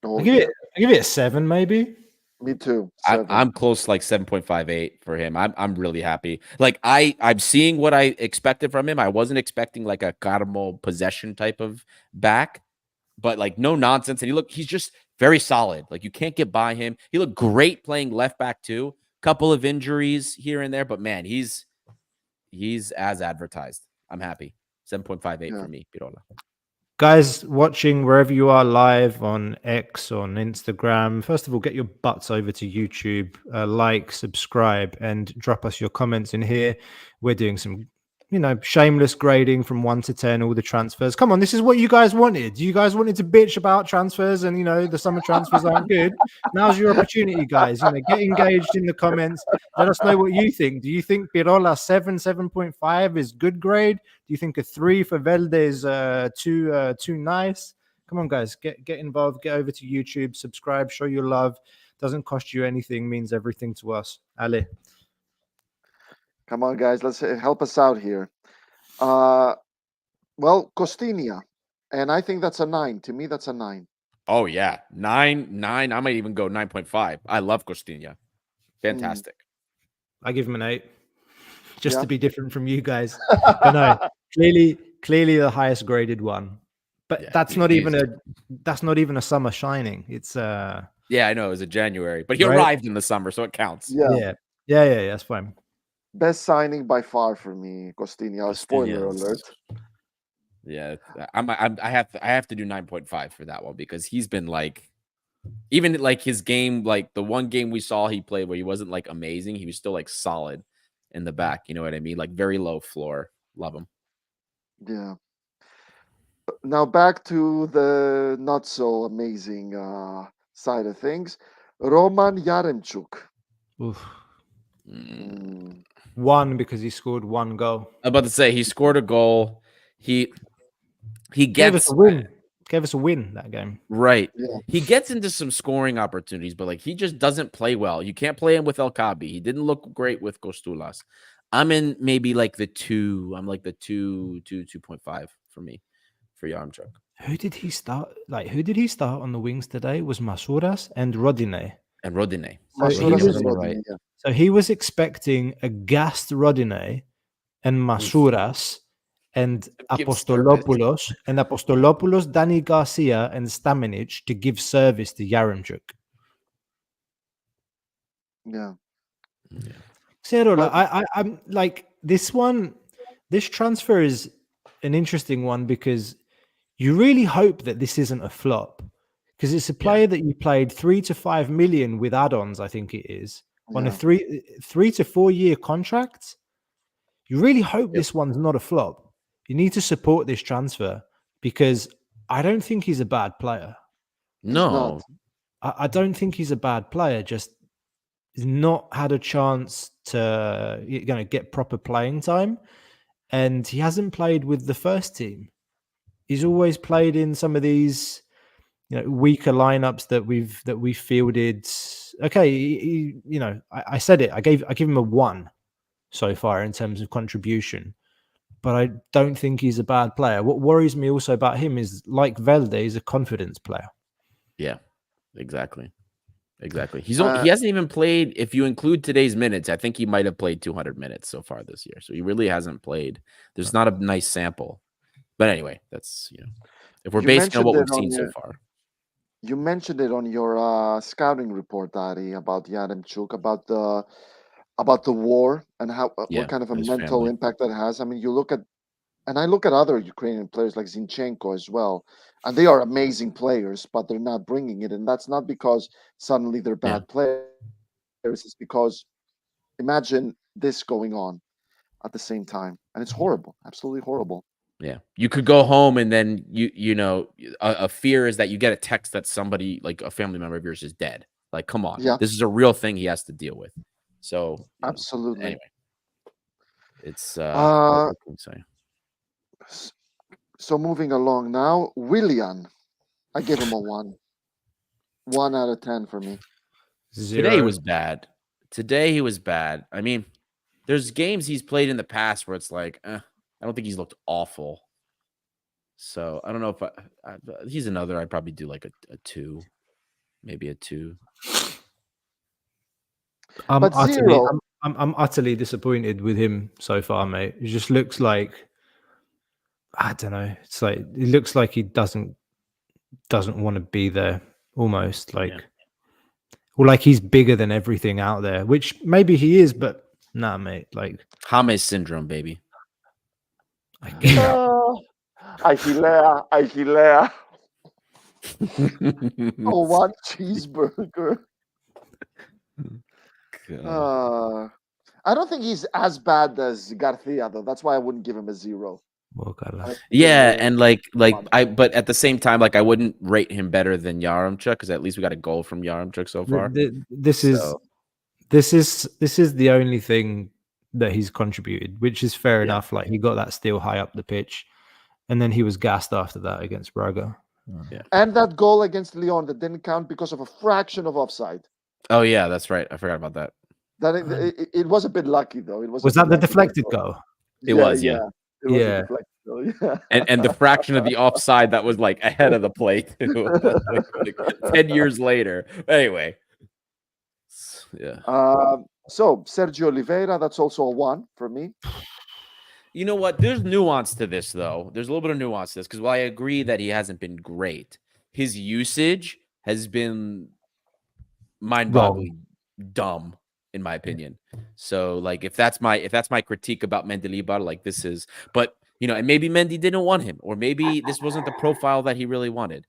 Oh, I give it a 7, maybe. Me too. I'm close, like 7.58 for him. I'm really happy. Like I'm seeing what I expected from him. I wasn't expecting like a Carmo possession type of back, but like no nonsense. And he's just very solid. Like you can't get by him. He looked great playing left back too. Couple of injuries here and there, but man, he's as advertised. I'm happy. 7.58 for me, Pirola. Guys watching wherever you are live on X, on Instagram, first of all, get your butts over to YouTube, like, subscribe, and drop us your comments in here. We're doing some shameless grading from 1 to 10, all the transfers. Come on, this is what you guys wanted. You guys wanted to bitch about transfers and, the summer transfers aren't good. Now's your opportunity, guys. Get engaged in the comments. Let us know what you think. Do you think Pirola 7.5 is good grade? Do you think a 3 for Velde is too nice? Come on, guys, get involved. Get over to YouTube, subscribe, show your love. Doesn't cost you anything, means everything to us. Ale. Come on, guys, let's help us out here. Well, Costinia, and I think that's a 9. To me, that's a 9. Oh yeah, 9. I might even go 9.5. I love Costinia. Fantastic. I give him an 8, just Yeah. to be different from you guys. But no, clearly the highest graded one. But Yeah, that's not even a summer shining. It's Yeah, I know it was a January, but he Right? arrived in the summer, so it counts. Yeah. Yeah, that's fine. Best signing by far for me, Costinia. Spoiler alert. Yeah, I have to do 9.5 for that one because he's been like, even like his game, like the one game we saw he played where he wasn't like amazing, he was still like solid in the back. You know what I mean? Like very low floor. Love him. Yeah. Now back to the not so amazing side of things. Roman Yaremchuk. Oof. Mm, 1 because he scored 1 goal. I'm about to say he scored a goal. He Gave gets us a win. Gave us a win that game. right. Yeah. He gets into some scoring opportunities, but like he just doesn't play well. You can't play him with El Kabi. He didn't look great with Costulas. I'm in maybe like the 2. I'm like the 2.5 for me for Yaremchuk. Who did he start? Who did he start on the wings today? Was Masuras and Rodine. And Rodine. So he Masuras was- and Rodine, yeah. So he was expecting a gassed Rodine and Masuras and Give Apostolopoulos Dani Garcia and Stamenic to give service to Yaremchuk. Yeah. Cyril, But- I'm like this one. This transfer is an interesting one because you really hope that this isn't a flop because it's a player that you played 3 to 5 million with add-ons. I think it is on a Yeah. 3 to 4 year contract. You really hope this one's not a flop. You need to support this transfer because I don't think he's a bad player. No. I don't think he's a bad player. Just he's not had a chance to get proper playing time, and he hasn't played with the first team. He's always played in some of these weaker lineups that we've fielded. Okay, I said it. I give him a 1 so far in terms of contribution, but I don't think he's a bad player. What worries me also about him is, like Velde, he's a confidence player. Yeah, exactly. He hasn't even played. If you include today's minutes, I think he might have played 200 minutes so far this year. So he really hasn't played. There's not a nice sample. But anyway, that's if we're basing on what we've seen so far. You mentioned it on your scouting report, Ari, about Yaremchuk, about the war and what kind of a his mental family. impact that has. I mean, I look at other Ukrainian players like Zinchenko as well, and they are amazing players, but they're not bringing it, and that's not because suddenly they're bad players. It's because imagine this going on at the same time, and it's horrible, absolutely horrible. Yeah, you could go home and then a fear is that you get a text that somebody, like a family member of yours, is dead. Like, come on, Yeah. this is a real thing he has to deal with. So Absolutely. anyway, it's what can we say? So moving along now, Willian, I give him a 1. 1 out of 10 for me. 0. Today was bad. Today he was bad. I mean, there's games he's played in the past where it's like, I don't think he's looked awful. So I don't know if he's another. I'd probably do like a 2, maybe a 2. I'm But utterly, 0. I'm utterly disappointed with him so far, mate. It just looks like, I don't know. It's like it looks like he doesn't want to be there. Almost like, or like he's bigger than everything out there, which maybe he is, but nah, mate. Like James syndrome, baby. Aguilera. Oh, 1 cheeseburger. I don't think he's as bad as Garcia, though. That's why I wouldn't give him a 0. Well, I give Yeah, him and but at the same time, like I wouldn't rate him better than Yaremchuk because at least we got a goal from Yaremchuk so far. This is So this is the only thing that he's contributed, which is fair Yeah. enough. Like he got that steal high up the pitch, and then he was gassed after that against Braga. And that goal against Lyon that didn't count because of a fraction of offside. oh yeah, that's right. I forgot about that. That it was a bit lucky, though. It was. Was a that bit the lucky, deflected goal? It was, yeah. It was Yeah. a deflected goal, yeah. And the fraction of the offside that was like ahead of the play too, like 10 years later. Anyway, yeah. So Sergio Oliveira, that's also a 1 for me. You know what? There's nuance to this, though. There's a little bit of nuance to this because while I agree that he hasn't been great, his usage has been mind-boggling dumb, in my opinion. So, like, if that's my critique about Mendilibar, like this is, but and maybe Mendy didn't want him, or maybe this wasn't the profile that he really wanted.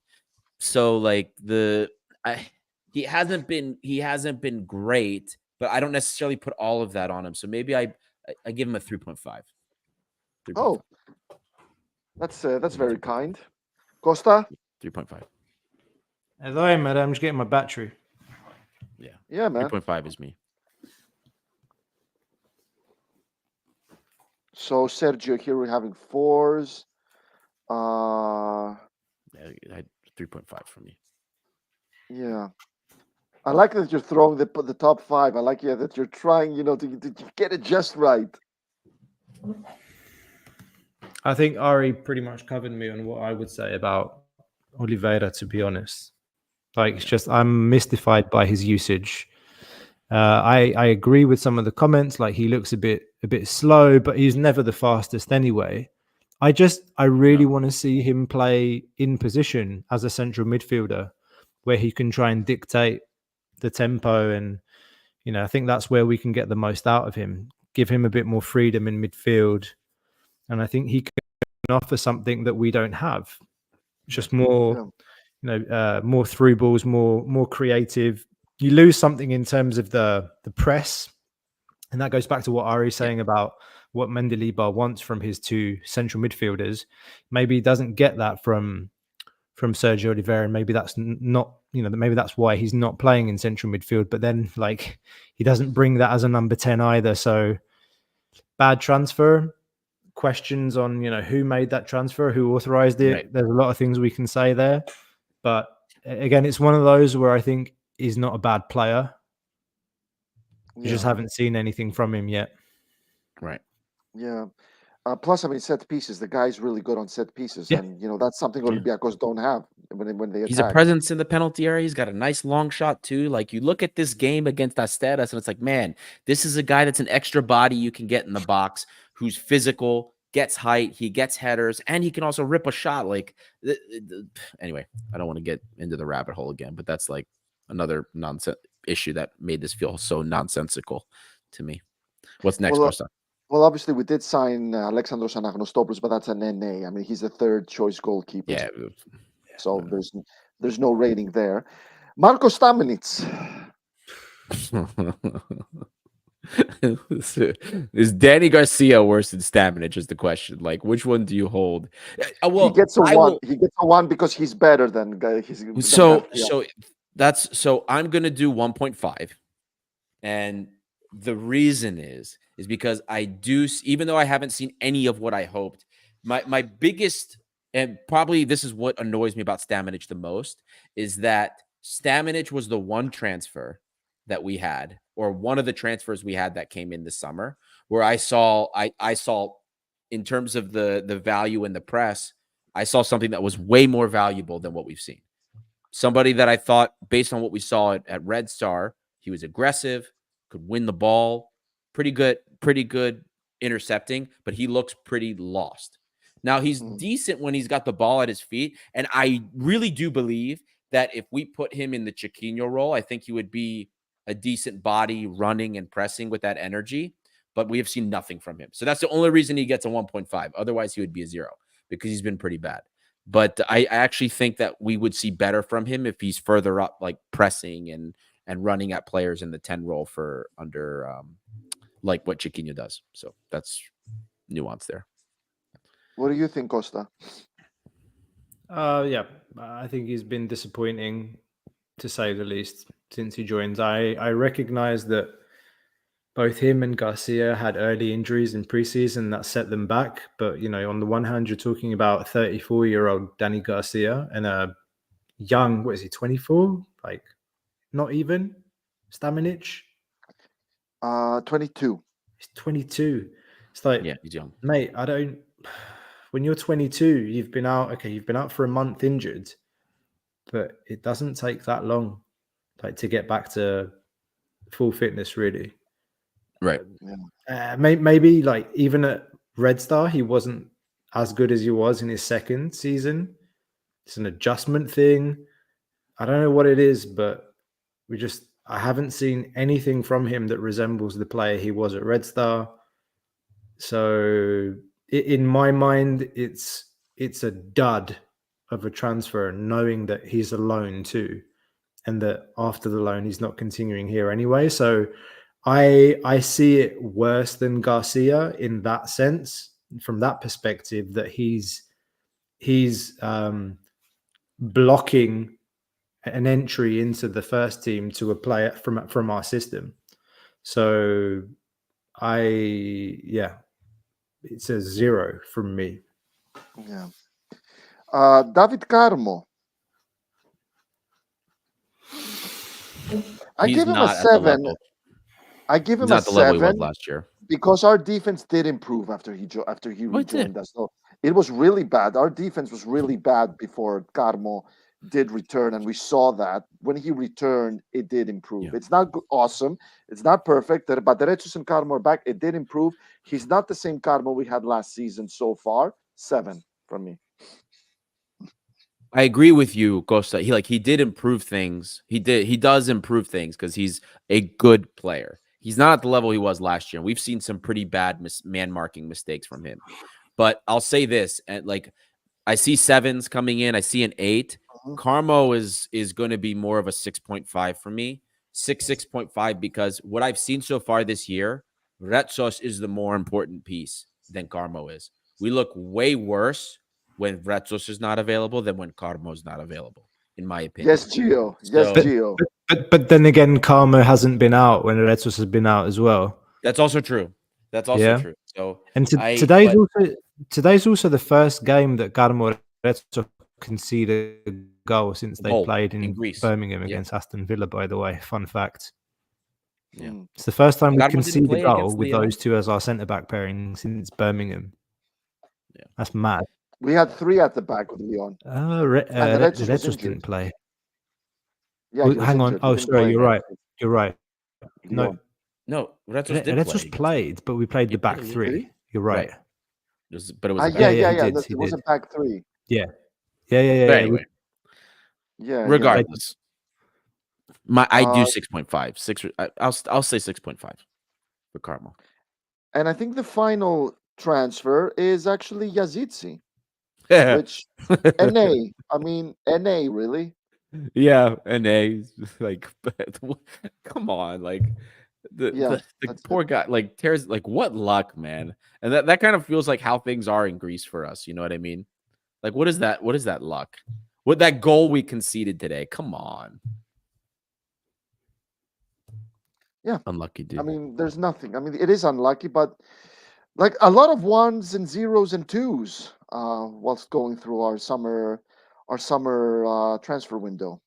So, like he hasn't been great, but I don't necessarily put all of that on him. So maybe I give him a 3.5. Oh, that's very kind. Costa? 3.5. Hello, man. I'm just getting my battery. Yeah, man. 3.5 is me. So Sergio here we're having 4s. Yeah, 3.5 for me. Yeah. I like that you're throwing the top 5. I like that you're trying, to get it just right. I think Ari pretty much covered me on what I would say about Oliveira, to be honest. Like, it's just I'm mystified by his usage. I agree with some of the comments. Like, he looks a bit slow, but he's never the fastest anyway. I really want to see him play in position as a central midfielder, where he can try and dictate the tempo, and I think that's where we can get the most out of him. Give him a bit more freedom in midfield, and I think he can offer something that we don't have. Just more, more through balls, more creative. You lose something in terms of the press, and that goes back to what Ari's saying about what Mendilibar wants from his 2 central midfielders. Maybe he doesn't get that from Sergio Oliveira, and maybe that's not, maybe that's why he's not playing in central midfield. But then, like, he doesn't bring that as a number 10 either. So bad transfer. Questions on who made that transfer, who authorized it. Right. There's a lot of things we can say there, but again, it's one of those where I think he's not a bad player. You just haven't seen anything from him yet. Right. Yeah. Plus, I mean, set pieces. The guy's really good on set pieces, Yeah. and that's something Olympiacos don't have when they attack. He's a presence in the penalty area. He's got a nice long shot too. Like, you look at this game against Asteras, and it's like, man, this is a guy that's an extra body you can get in the box, who's physical, gets height, he gets headers, and he can also rip a shot. Like, anyway, I don't want to get into the rabbit hole again, but that's like another nonsense issue that made this feel so nonsensical to me. What's next, Costa? Well, obviously, we did sign Alexandros Anagnostopoulos, but that's an NA. I mean, he's the 3rd choice goalkeeper. Yeah. So there's no rating there. Marko Stamenic. Is Danny Garcia worse than Stamenic is the question. Like, which one do you hold? Well, he gets a 1. He gets a 1 because he's better than So I'm gonna do 1.5, and the reason is because I do, even though I haven't seen any of what I hoped, my biggest, and probably this is what annoys me about Stamenic the most, is that Stamenic was the one transfer that we had, or one of the transfers we had that came in this summer, where I saw in terms of the value in the press, I saw something that was way more valuable than what we've seen. Somebody that I thought, based on what we saw at Red Star, he was aggressive, could win the ball, pretty good intercepting, but he looks pretty lost. Now, he's decent when he's got the ball at his feet, and I really do believe that if we put him in the Chiquinho role, I think he would be a decent body running and pressing with that energy, but we have seen nothing from him. So that's the only reason he gets a 1.5. Otherwise, he would be a 0 because he's been pretty bad. But I actually think that we would see better from him if he's further up, like pressing and running at players in the 10 role for under like what Chiquinho does. So that's nuance there. What do you think, Costa? Yeah, I think he's been disappointing, to say the least, since he joined. I recognize that both him and Garcia had early injuries in preseason that set them back. But, on the one hand, you're talking about a 34-year-old Danny Garcia and a young, what is he, 24? Like, not even Stamenic. 22. He's 22. It's like, Yeah, he's young. mate, I don't. When you're 22, you've been out. Okay, you've been out for a month injured, but it doesn't take that long, like, to get back to full fitness, really. Right. Maybe like even at Red Star, he wasn't as good as he was in his second season. It's an adjustment thing. I don't know what it is, but I haven't seen anything from him that resembles the player he was at Red Star. So in my mind, it's a dud of a transfer, knowing that he's a loan too, and that after the loan he's not continuing here anyway. So I see it worse than Garcia in that sense, from that perspective, that he's blocking an entry into the first team to a player from our system. So it's a 0 from me. Yeah. David Carmo. I He's give him a not at the 7. level. I give him He's a not the level he was 7 last year. because our defense did improve after he rejoined us. So it was really bad. Our defense was really bad before Carmo did return, and we saw that when he returned, it did improve. Yeah. It's not awesome. It's not perfect, but Derechos and Carmo are back. It did improve. He's not the same Carmo we had last season so far. 7 from me. I agree with you, Costa. He did improve things. He does improve things because he's a good player. He's not at the level he was last year. We've seen some pretty bad man marking mistakes from him. But I'll say this, and like I see 7s coming in. I see an 8. Carmo is going to be more of a 6.5 for me. 6.5 because what I've seen so far this year, Retsos is the more important piece than Carmo is. We look way worse when Retsos is not available than when Carmo is not available, in my opinion. Yes, Gio. Yes, Gio. But then again, Carmo hasn't been out when Retsos has been out as well. That's also true. That's also true. So and today's also the first game that Carmo Retsos conceded a goal since they played in Greece. Birmingham against Aston Villa. By the way, fun fact. Yeah, it's the first time we Carmo conceded a goal with Lyon. those two as our centre back pairing since Birmingham. Yeah, that's mad. We had 3 at the back with Lyon. Retsos didn't play. Yeah, hang on. Oh, sorry. You're right. You're right. Lyon. No, Retsos played, but we played the back 3. You're right. But it was it was a back 3. Yeah. But anyway, regardless, I do 6.5. 6. I'll say 6.5 for Carmo. And I think the final transfer is actually Yazici, which NA. I mean, NA really. Yeah, NA. Like, come on, like. The poor guy, like, tears, like, what luck, man. And that kind of feels like how things are in Greece for us. You know what I mean? Like, what is that luck? What that goal we conceded today? Come on. Yeah. Unlucky, dude. I mean, there's nothing. I mean, it is unlucky, but like a lot of 1s and 0s and 2s whilst going through our summer transfer window.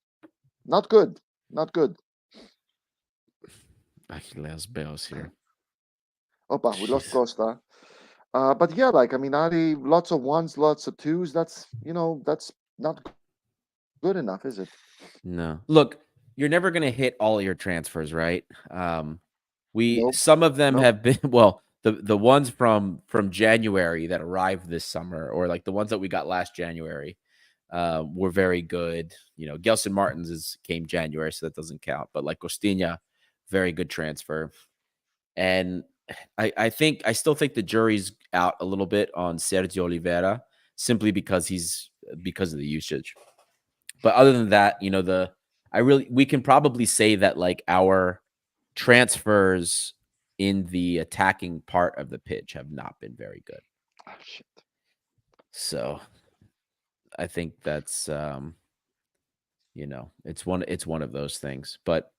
Not good. Not good. Achilles Bells here. Opa, we lost Costa. But yeah, like, I mean, Adi, lots of 1s, lots of 2s. That's not good enough, is it? No. Look, you're never going to hit all your transfers, right? Some of them have been, well, the ones from January that arrived this summer, or like the ones that we got last January, were very good. You know, Gelson Martins came January, so that doesn't count. But like Costinha, very good transfer. And I still think the jury's out a little bit on Sergio Oliveira, simply because of the usage. But other than that, you know, we can probably say that like our transfers in the attacking part of the pitch have not been very good. Oh, shit. So I think that's it's one of those things. But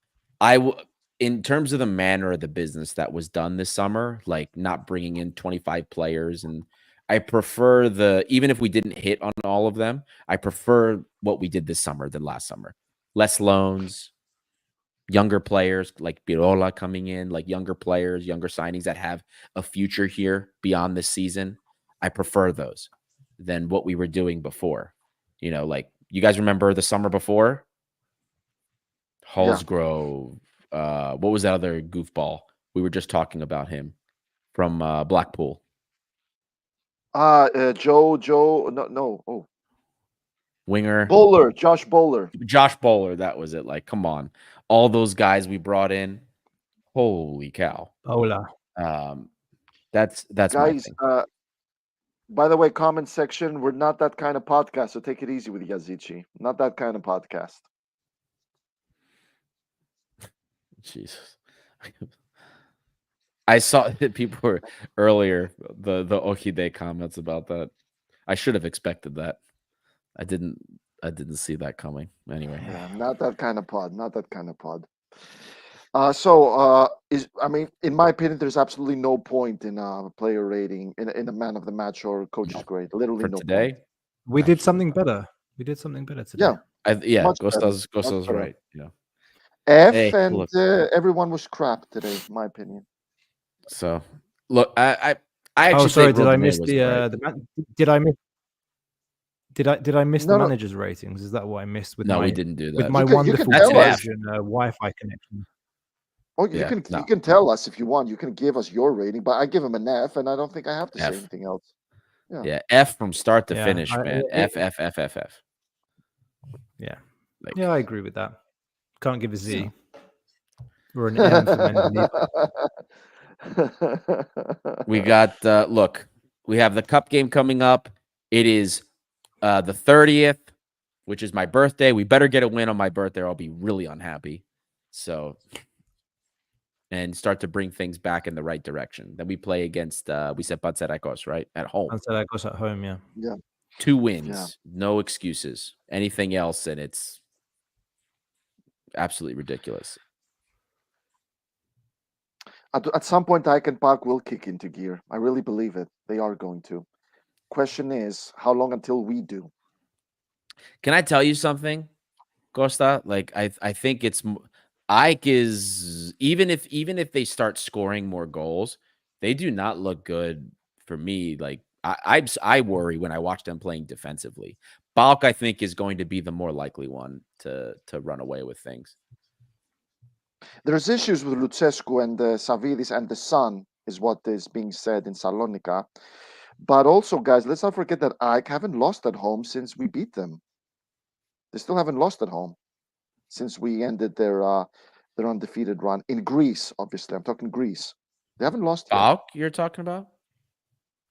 in terms of the manner of the business that was done this summer, like not bringing in 25 players, and I prefer even if we didn't hit on all of them, I prefer what we did this summer than last summer. Less loans, younger players like Birola coming in, like younger players, younger signings that have a future here beyond this season. I prefer those than what we were doing before. Like you guys remember the summer before? Hallsgrove. What was that other goofball? We were just talking about him from Blackpool. Joe. No. Oh, Winger. Josh Bowler. Josh Bowler. That was it. Like, come on. All those guys we brought in. Holy cow. Hola. That's Guys, my thing. By the way, comment section, we're not that kind of podcast, so take it easy with Yazici. Not that kind of podcast. Jesus. I saw that people were earlier, the Okide comments about that. I should have expected that. I didn't see that coming. Anyway. Yeah, not that kind of pod. Not that kind of pod. In my opinion, there's absolutely no point in player rating in a man of the match or coach's grade. Literally For no today, point. We did something better. We did something better today. Yeah, much better, Gusta's right. Yeah. F Hey, and look. Everyone was crap today, in my opinion. So look, I actually. Oh, sorry. did I miss Did I miss the No. manager's ratings? Is that what I missed with No, my we didn't do that. with my You can wonderful tell us. version Wi-Fi connection? Oh, you can tell us if you want. You can give us your rating, but I give him an F, and I don't think I have to say anything else. Yeah, F from start to Yeah, finish, man. F. Yeah. Like, Yeah, I agree with that. Can't give a Z or an M for men. we got look, we have the cup game coming up. It is the 30th, which is my birthday. We better get a win on my birthday or I'll be really unhappy. So, and start to bring things back in the right direction. Then we play against we said Asteras, right? At home. Asteras at home, yeah. Yeah. 2 wins. No excuses. Anything else and it's absolutely ridiculous. At some point, Ike and Park will kick into gear. I really believe it. They are going to. Question is, how long until we do? Can I tell you something, Costa? Like I think it's Ike is even if they start scoring more goals, they do not look good for me. Like I worry when I watch them playing defensively. Balk, I think, is going to be the more likely one to run away with things. There's issues with Lucescu and Savidis and the Sun, is what is being said in Salonika. But also, guys, let's not forget that Ike haven't lost at home since we beat them. They still haven't lost at home since we ended their undefeated run in Greece. Obviously, I'm talking Greece. They haven't lost yet. Balk, you're talking about?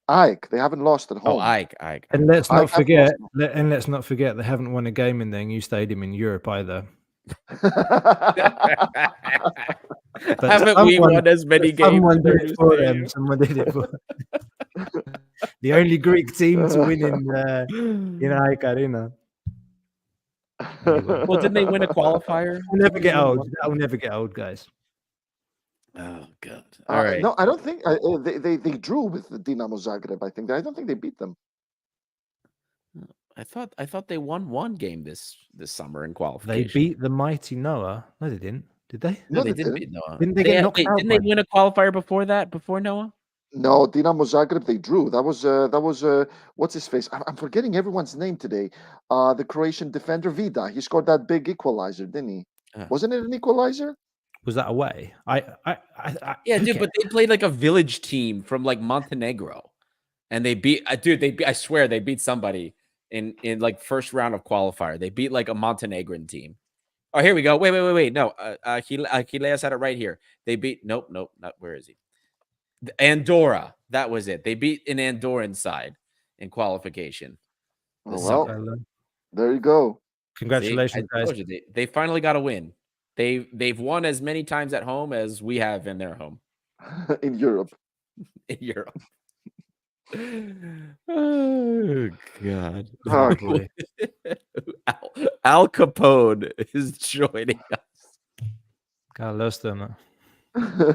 Ike, they haven't lost at home. Oh, Ike. And let's not forget they haven't won a game in their new stadium in Europe either. Haven't we won as many games? Someone did it for them. Someone did it for them. The only Greek team to win in Ike Arena. Well, didn't they win a qualifier? We'll never get old. That will never get old, guys. Oh God! All right. No, I don't think they drew with the Dinamo Zagreb. I don't think they beat them. I thought they won one game this summer in They qualification. beat the mighty Noah. No, they didn't. Did they? No, they didn't beat Noah. Didn't they get knocked out? Didn't they win a qualifier before that? Before Noah? No, Dinamo Zagreb, they drew. That was what's his face? I'm forgetting everyone's name today. The Croatian defender Vida. He scored that big equalizer, didn't he? Wasn't it an equalizer? Was that away? Yeah, dude. But they played like a village team from like Montenegro, and they beat. I swear they beat somebody in like first round of qualifier. They beat like a Montenegrin team. Oh, here we go. Wait. No, Achilles had it right here. They beat. Nope. Not where is he? Andorra. That was it. They beat an Andorran side in qualification. There you go. Congratulations, guys. They finally got a win. They've won as many times at home as we have in their home. in Europe. in Europe. Oh God. Oh boy. Al Capone is joining us. Carlos done The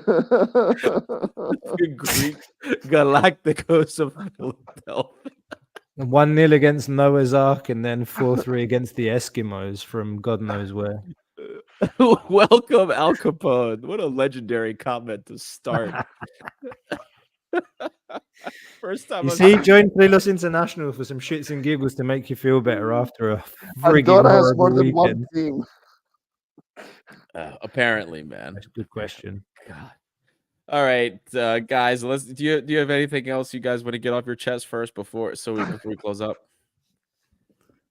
Greek Galacticos of Philadelphia. 1-0 against Noah's Ark and then 4-3 against the Eskimos from God knows where. Welcome, Al Capone. What a legendary comment to start. First time You I've see, seen- join Trilos International for some shits and giggles to make you feel better after a frigging Andorra has horrible more than one weekend. team. apparently, man. That's a good question. God. All right, guys. Do you have anything else you guys want to get off your chest first before we close up?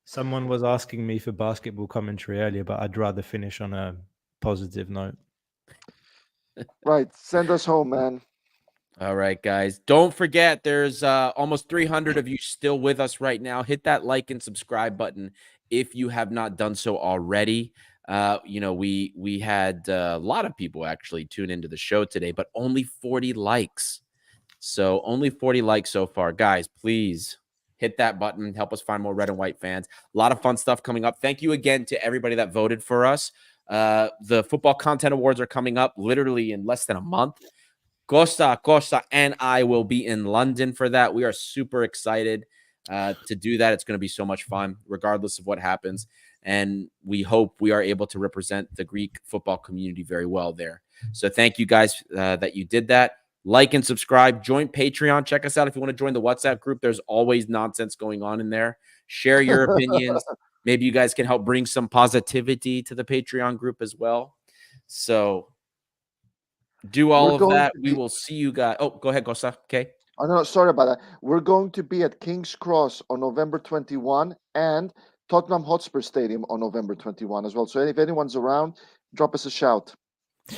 Someone was asking me for basketball commentary earlier, but I'd rather finish on a positive note. Right, send us home, man. All right, guys. Don't forget, there's almost 300 of you still with us right now. Hit that like and subscribe button if you have not done so already. We had a lot of people actually tune into the show today, but only 40 likes. So only 40 likes so far. Guys, please hit that button. Help us find more red and white fans. A lot of fun stuff coming up. Thank you again to everybody that voted for us. The Football Content Awards are coming up literally in less than a month. Costa, and I will be in London for that. We are super excited to do that. It's going to be so much fun, regardless of what happens. And we hope we are able to represent the Greek football community very well there. So thank you guys that you did that. Like and subscribe. Join Patreon. Check us out if you want to join the WhatsApp group. There's always nonsense going on in there. Share your opinions. Maybe you guys can help bring some positivity to the Patreon group as well. So do all of that. We will see you guys. Oh, go ahead, Costa. Okay. Oh, no, sorry about that. We're going to be at King's Cross on November 21 and Tottenham Hotspur Stadium on November 21 as well. So if anyone's around, drop us a shout.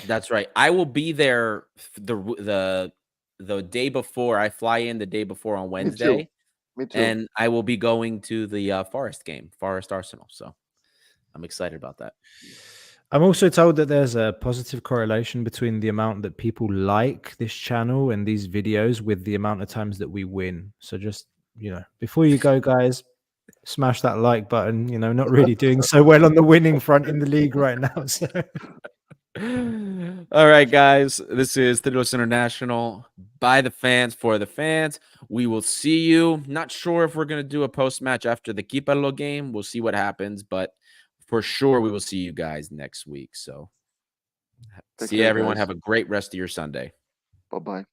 That's right. I will be there the day before. I fly in the day before on Wednesday. Me too. And I will be going to the Forest game, Forest Arsenal. So I'm excited about that. I'm also told that there's a positive correlation between the amount that people like this channel and these videos with the amount of times that we win. So just, before you go, guys, smash that like button. Not really doing so well on the winning front in the league right now. So. All right, guys. This is Trilos International by the fans for the fans. We will see you. Not sure if we're going to do a post-match after the Kipalo game. We'll see what happens, but for sure we will see you guys next week. So see you, everyone. Guys. Have a great rest of your Sunday. Bye-bye.